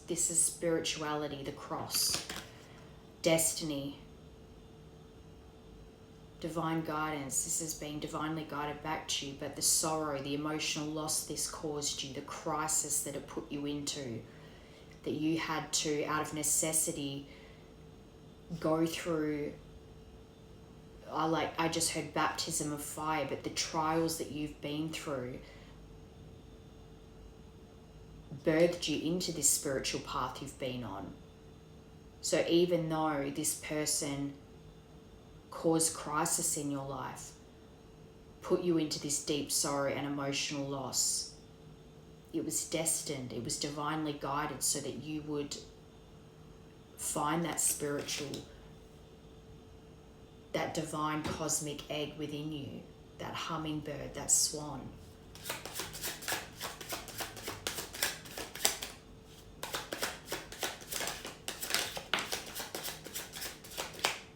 A: this is spirituality, the cross, destiny, divine guidance. This is being divinely guided back to you, but the sorrow, the emotional loss this caused you, the crisis that it put you into, that you had to, out of necessity, go through. I just heard baptism of fire, but the trials that you've been through birthed you into this spiritual path you've been on. So even though this person caused crisis in your life, put you into this deep sorrow and emotional loss, it was destined, it was divinely guided, so that you would find that spiritual, that divine cosmic egg within you, that hummingbird, that swan.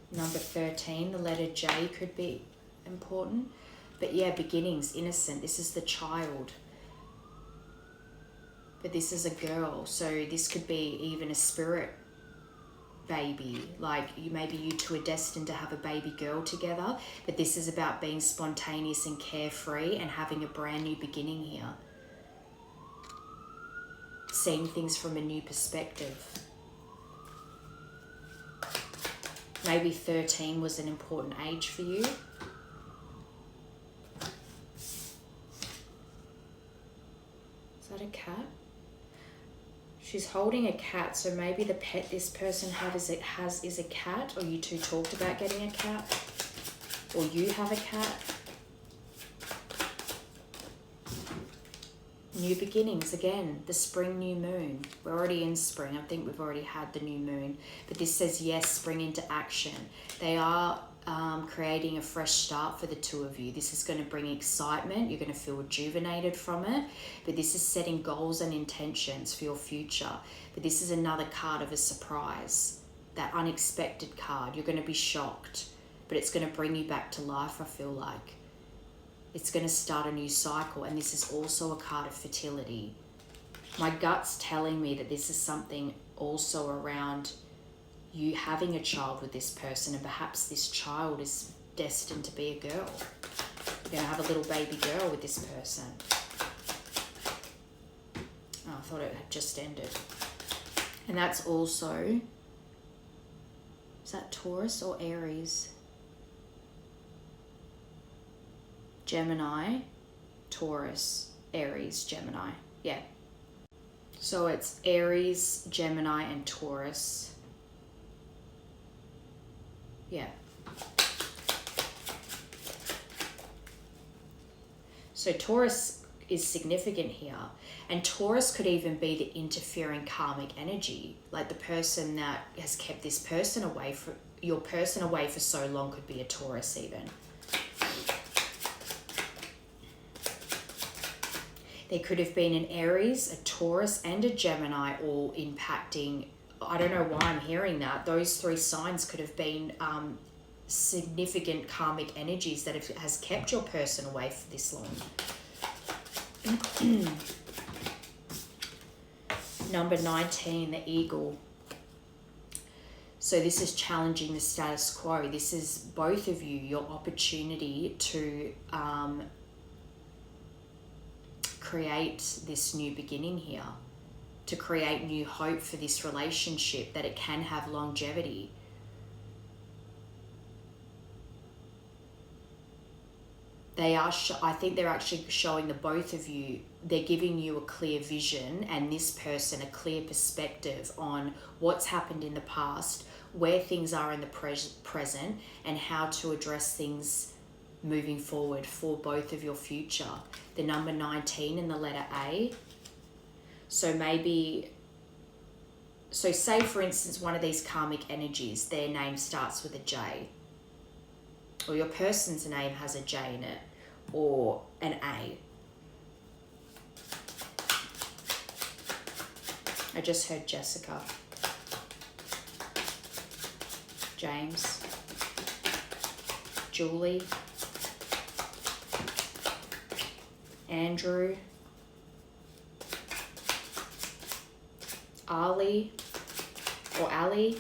A: Number 13, the letter J could be important. But yeah, beginnings, innocent. This is the child. But this is a girl. So this could be even a spirit baby. Like maybe you two are destined to have a baby girl together. But this is about being spontaneous and carefree and having a brand new beginning here. Seeing things from a new perspective. Maybe 13 was an important age for you. Is that a cat? She's holding a cat, so maybe the pet this person has is a cat, or you two talked about getting a cat, or you have a cat. New beginnings, again, the spring new moon. We're already in spring. I think we've already had the new moon. But this says, yes, spring into action. They are creating a fresh start for the two of you. This is going to bring excitement. You're going to feel rejuvenated from it. But this is setting goals and intentions for your future. But this is another card of a surprise. That unexpected card. You're going to be shocked. But it's going to bring you back to life, I feel like. It's going to start a new cycle, and this is also a card of fertility. My gut's telling me that this is something also around you having a child with this person, and perhaps this child is destined to be a girl. You're going to have a little baby girl with this person. Oh, I thought it had just ended. And that's also, is that Taurus or Aries? Gemini, Taurus, Aries, Gemini. Yeah. So it's Aries, Gemini, and Taurus. Yeah. So Taurus is significant here. And Taurus could even be the interfering karmic energy. Like the person that has kept this person away for your person away for so long could be a Taurus even. There could have been an Aries, a Taurus, and a Gemini all impacting. I don't know why I'm hearing that. Those three signs could have been significant karmic energies that has kept your person away for this long. Number 19, the eagle. So this is challenging the status quo. This is both of you, your opportunity to create this new beginning here, to create new hope for this relationship, that it can have longevity. They are, I think they're actually showing the both of you, they're giving you a clear vision and this person a clear perspective on what's happened in the past, where things are in the present, and how to address things moving forward for both of your future. The number 19 and the letter A. So maybe, so say for instance, one of these karmic energies, their name starts with a J, or your person's name has a J in it, or an A. I just heard Jessica, James, Julie, Andrew, Ali or Ali,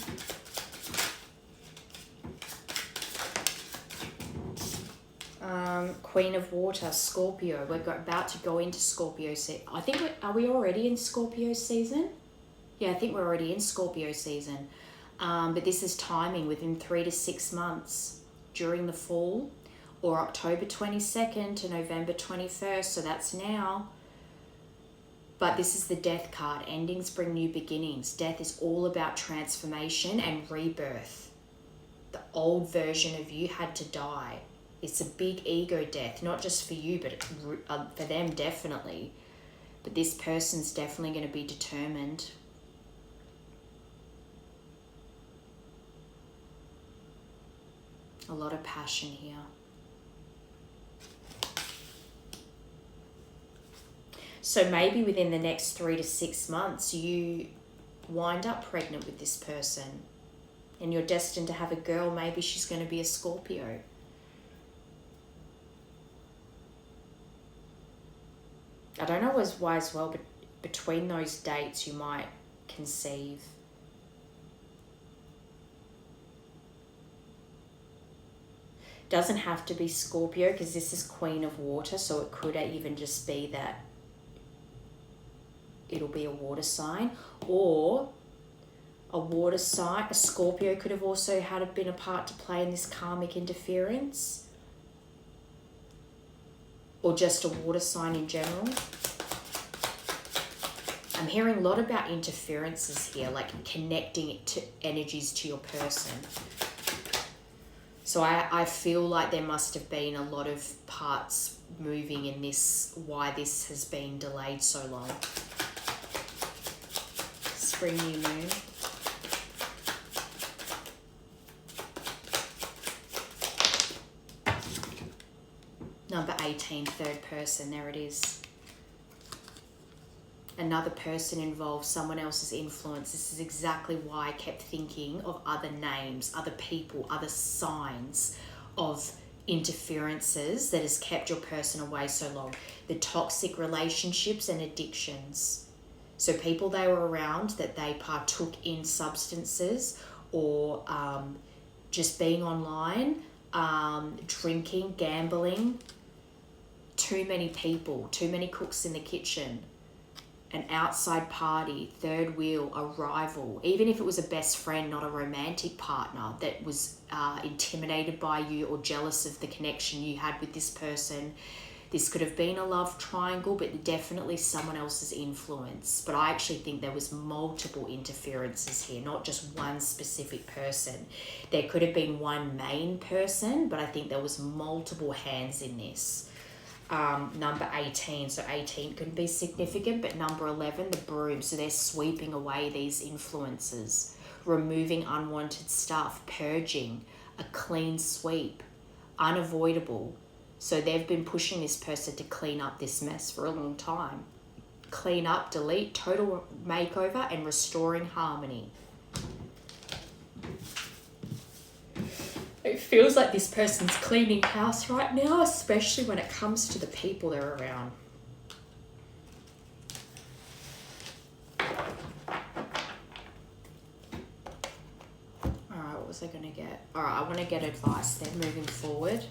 A: Queen of Water, Scorpio. We're about to go into Scorpio season. I think are we already in Scorpio season? Yeah, I think we're already in Scorpio season. But this is timing within 3 to 6 months during the fall, or October 22nd to November 21st. So that's now. But this is the Death card. Endings bring new beginnings. Death is all about transformation and rebirth. The old version of you had to die. It's a big ego death, not just for you, but for them definitely. But this person's definitely going to be determined. A lot of passion here. So maybe within the next 3 to 6 months, you wind up pregnant with this person and you're destined to have a girl. Maybe she's going to be a Scorpio. I don't know why as well, but between those dates you might conceive. Doesn't have to be Scorpio because this is Queen of Water, so it could even just be that it'll be a water sign, or a water sign. A Scorpio could have also been a part to play in this karmic interference, or just a water sign in general. I'm hearing a lot about interferences here, like connecting it to energies to your person. So I feel like there must have been a lot of parts moving in this, why this has been delayed so long. Spring new moon. Number 18, third person, there it is. Another person involved, someone else's influence. This is exactly why I kept thinking of other names, other people, other signs of interferences that has kept your person away so long. The toxic relationships and addictions. So people they were around that they partook in substances or just being online, drinking, gambling, too many people, too many cooks in the kitchen, an outside party, third wheel, a rival, even if it was a best friend, not a romantic partner that was intimidated by you or jealous of the connection you had with this person. This could have been a love triangle, but definitely someone else's influence. But I actually think there was multiple interferences here, not just one specific person. There could have been one main person, but I think there was multiple hands in this. Number 18, so 18 can be significant, but number 11, the broom. So they're sweeping away these influences, removing unwanted stuff, purging, a clean sweep, unavoidable. So they've been pushing this person to clean up this mess for a long time. Clean up, delete, total makeover, and restoring harmony. It feels like this person's cleaning house right now, especially when it comes to the people they're around. Alright, what was I going to get? Alright, I want to get advice then moving forward.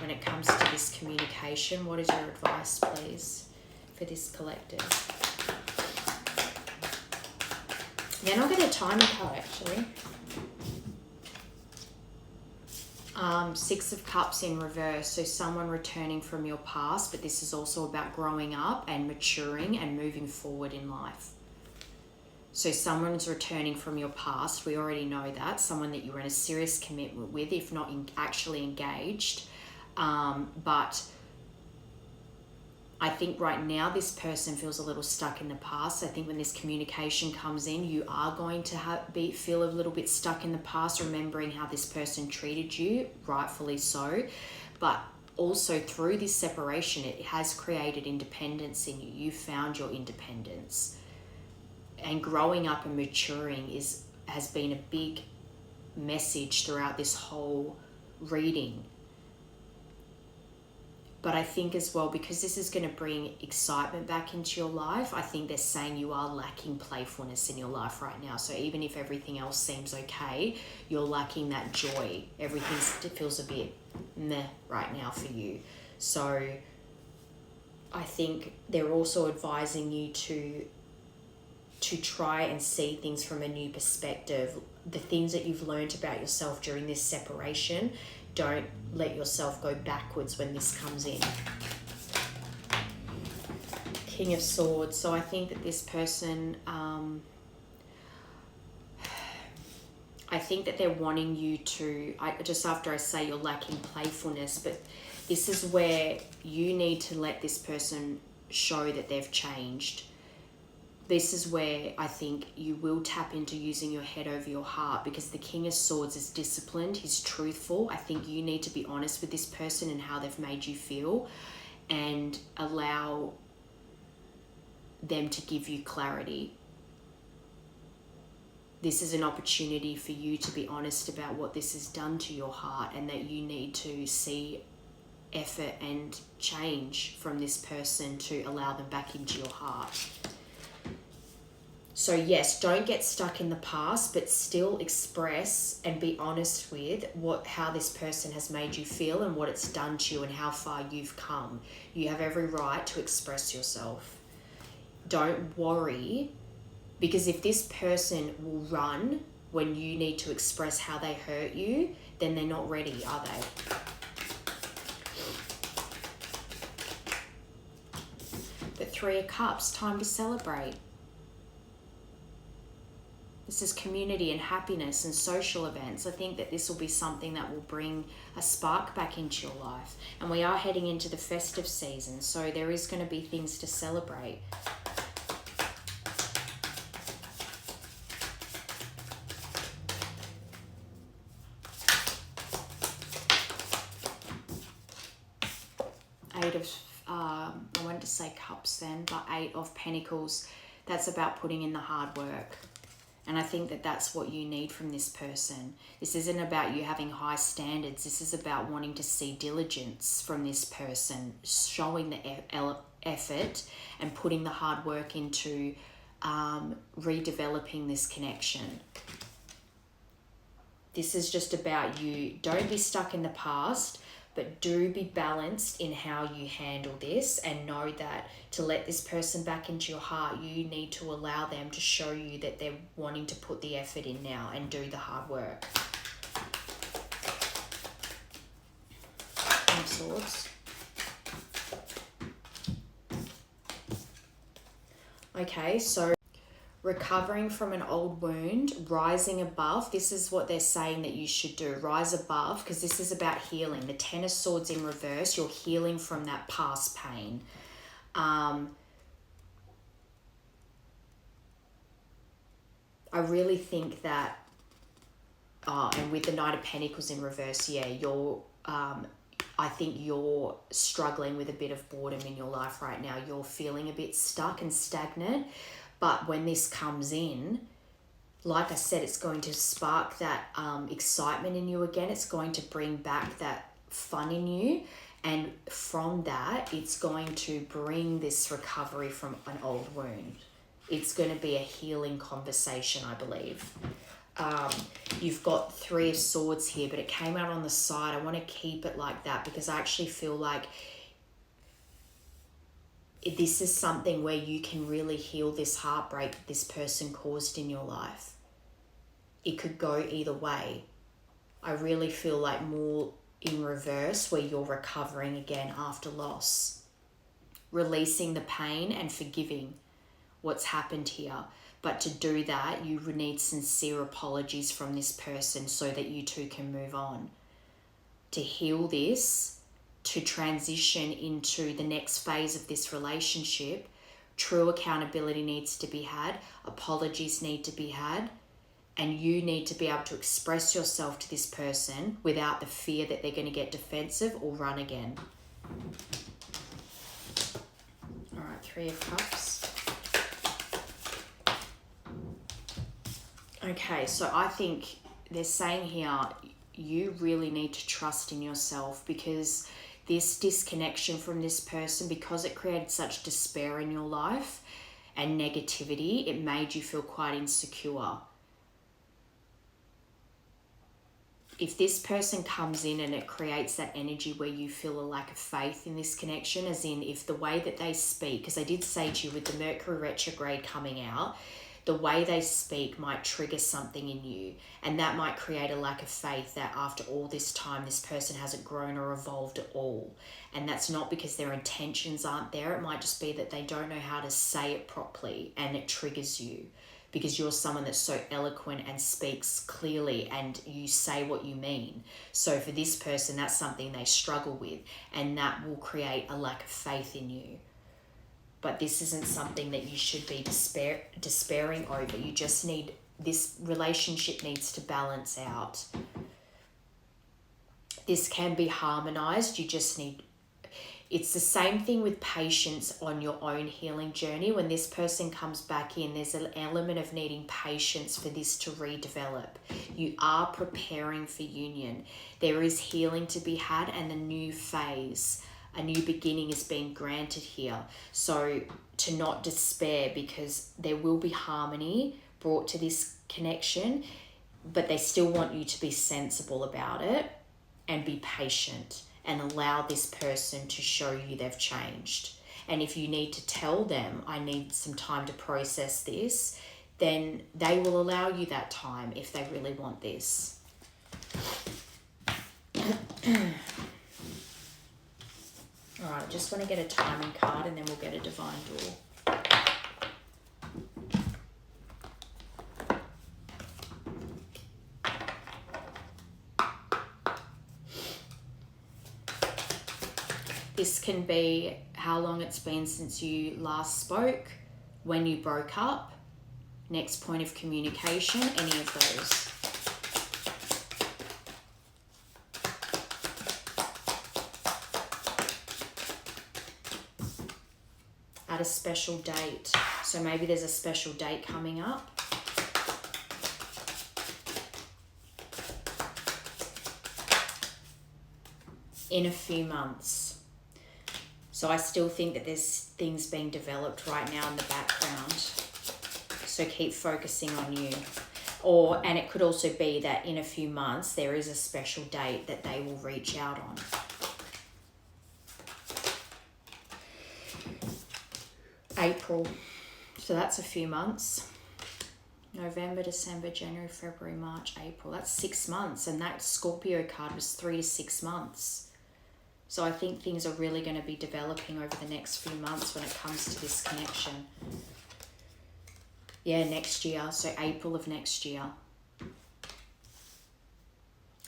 A: When it comes to this communication, what is your advice, please, for this collective? Then I'll get a timing card, actually. 6 of Cups in reverse, so someone returning from your past, but this is also about growing up and maturing and moving forward in life. So someone's returning from your past, we already know that, someone that you were in a serious commitment with, if not actually engaged. But I think right now this person feels a little stuck in the past. I think when this communication comes in, you are going to feel a little bit stuck in the past, remembering how this person treated you, rightfully so. But also through this separation, it has created independence in you. You found your independence. And growing up and maturing has been a big message throughout this whole reading. But I think as well, because this is going to bring excitement back into your life, I think they're saying you are lacking playfulness in your life right now. So even if everything else seems okay, you're lacking that joy. Everything feels a bit meh right now for you. So I think they're also advising you to try and see things from a new perspective. The things that you've learned about yourself during this separation, don't let yourself go backwards when this comes in. King of Swords. So I think that this person, I think that they're wanting you to, just after I say you're lacking playfulness, but this is where you need to let this person show that they've changed. This is where I think you will tap into using your head over your heart, because the King of Swords is disciplined, he's truthful. I think you need to be honest with this person and how they've made you feel, and allow them to give you clarity. This is an opportunity for you to be honest about what this has done to your heart, and that you need to see effort and change from this person to allow them back into your heart. So yes, don't get stuck in the past, but still express and be honest with how this person has made you feel and what it's done to you and how far you've come. You have every right to express yourself. Don't worry, because if this person will run when you need to express how they hurt you, then they're not ready, are they? The 3 of Cups, time to celebrate. This is community and happiness and social events. I think that this will be something that will bring a spark back into your life. And we are heading into the festive season, so there is going to be things to celebrate. I wanted to say Cups then, but 8 of Pentacles. That's about putting in the hard work. And I think that that's what you need from this person. This isn't about you having high standards. This is about wanting to see diligence from this person, showing the effort and putting the hard work into redeveloping this connection. This is just about you. Don't be stuck in the past, but do be balanced in how you handle this, and know that to let this person back into your heart, you need to allow them to show you that they're wanting to put the effort in now and do the hard work. Ten of Swords. Okay, so recovering from an old wound, rising above. This is what they're saying that you should do. Rise above, because this is about healing. The Ten of Swords in reverse, you're healing from that past pain. I really think that, and with the Knight of Pentacles in reverse, yeah, I think you're struggling with a bit of boredom in your life right now. You're feeling a bit stuck and stagnant. But when this comes in, like I said, it's going to spark that excitement in you again. It's going to bring back that fun in you. And from that, it's going to bring this recovery from an old wound. It's going to be a healing conversation, I believe. You've got Three of Swords here, but it came out on the side. I want to keep it like that because I actually feel like this is something where you can really heal this heartbreak that this person caused in your life. It could go either way. I really feel like more in reverse, where you're recovering again after loss. Releasing the pain and forgiving what's happened here. But to do that, you would need sincere apologies from this person so that you two can move on. To heal this, to transition into the next phase of this relationship, true accountability needs to be had, apologies need to be had, and you need to be able to express yourself to this person without the fear that they're going to get defensive or run again. All right, Three of Cups. Okay, so I think they're saying here, you really need to trust in yourself, because this disconnection from this person, because it created such despair in your life and negativity, it made you feel quite insecure. If this person comes in and it creates that energy where you feel a lack of faith in this connection, as in if the way that they speak, because I did say to you with the Mercury retrograde coming out, the way they speak might trigger something in you, and that might create a lack of faith that after all this time this person hasn't grown or evolved at all. And that's not because their intentions aren't there. It might just be that they don't know how to say it properly, and it triggers you because you're someone that's so eloquent and speaks clearly and you say what you mean. So for this person, that's something they struggle with, and that will create a lack of faith in you. But this isn't something that you should be despairing over. You just need, this relationship needs to balance out. This can be harmonized. You just need, it's the same thing with patience on your own healing journey. When this person comes back in, there's an element of needing patience for this to redevelop. You are preparing for union. There is healing to be had, and a new phase, a new beginning is being granted here. So to not despair, because there will be harmony brought to this connection, but they still want you to be sensible about it and be patient and allow this person to show you they've changed. And if you need to tell them, I need some time to process this, then they will allow you that time if they really want this. All right, I just want to get a timing card and then we'll get a divine door. This can be how long it's been since you last spoke, when you broke up, next point of communication, any of those. At a special date. So maybe there's a special date coming up. In a few months. So I still think that there's things being developed right now in the background. So keep focusing on you. And it could also be that in a few months there is a special date that they will reach out on. April. So that's a few months. November, December, January, February, March, April. That's 6 months. And that Scorpio card was 3 to 6 months. So I think things are really going to be developing over the next few months when it comes to this connection. Yeah, next year. So April of next year.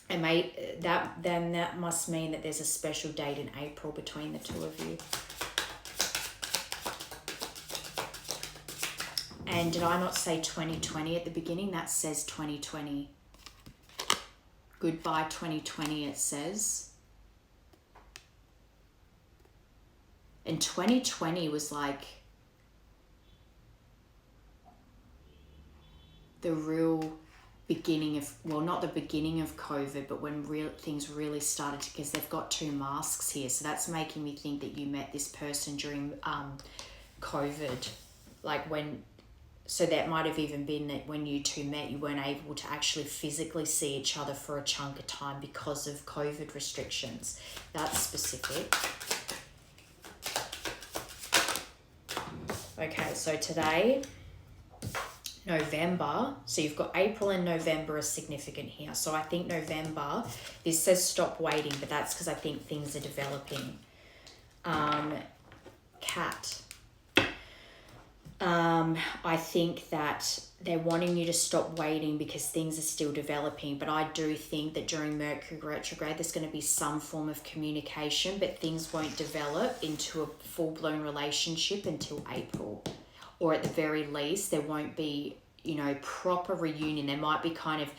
A: And that must mean that there's a special date in April between the two of you. And did I not say 2020 at the beginning? That says 2020. Goodbye 2020, it says. And 2020 was like the real beginning of, well, not the beginning of COVID, but when things really started, because they've got 2 masks here. So that's making me think that you met this person during COVID. So that might have even been that when you two met, you weren't able to actually physically see each other for a chunk of time because of COVID restrictions. That's specific. Okay, so today, November, so you've got April and November are significant here. So I think November, this says stop waiting, but that's because I think things are developing. Cat. I think that they're wanting you to stop waiting because things are still developing, but I do think that during Mercury retrograde there's going to be some form of communication, but things won't develop into a full-blown relationship until April. Or at the very least there won't be, proper reunion. There might be kind of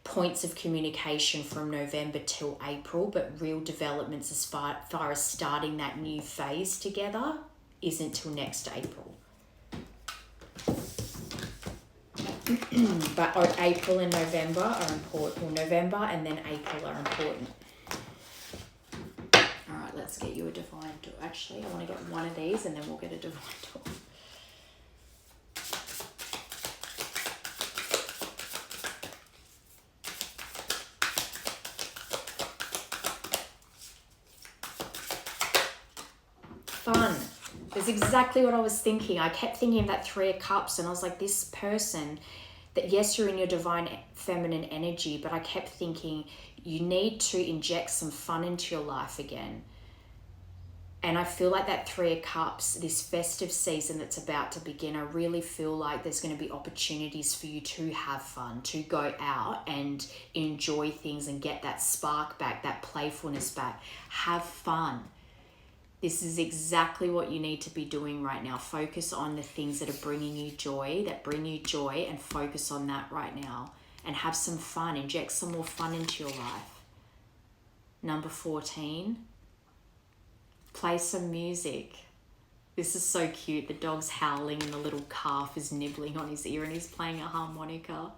A: points of communication from November till April, but real developments as far as starting that new phase together isn't till next April. But April and November are important. Well, November and then April are important. All right, let's get you a divine tool. Actually, I want to get one of these and then we'll get a divine tool. Fun. That's exactly what I was thinking. I kept thinking of that 3 of Cups and I was like, this person, that yes, you're in your divine feminine energy, but I kept thinking you need to inject some fun into your life again. And I feel like that 3 of Cups, this festive season that's about to begin, I really feel like there's going to be opportunities for you to have fun, to go out and enjoy things and get that spark back, that playfulness back. Have fun. This is exactly what you need to be doing right now. Focus on the things that are bringing you joy, and focus on that right now. And have some fun. Inject some more fun into your life. Number 14. Play some music. This is so cute. The dog's howling and the little calf is nibbling on his ear and he's playing a harmonica.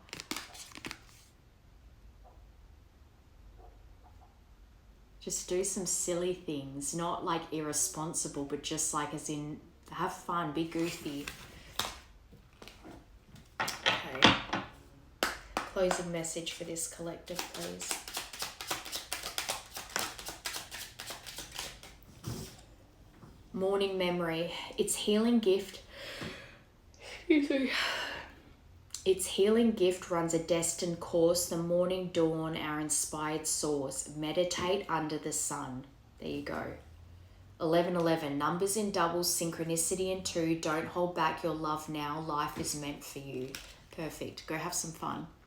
A: Just do some silly things, not like irresponsible, but just like as in have fun, be goofy. Okay. Closing message for this collective, please. Morning memory. Its healing gift. Its healing gift runs a destined course, the morning dawn, our inspired source. Meditate under the sun. There you go. 1111, numbers in doubles, synchronicity in 2. Don't hold back your love now. Life is meant for you. Perfect. Go have some fun.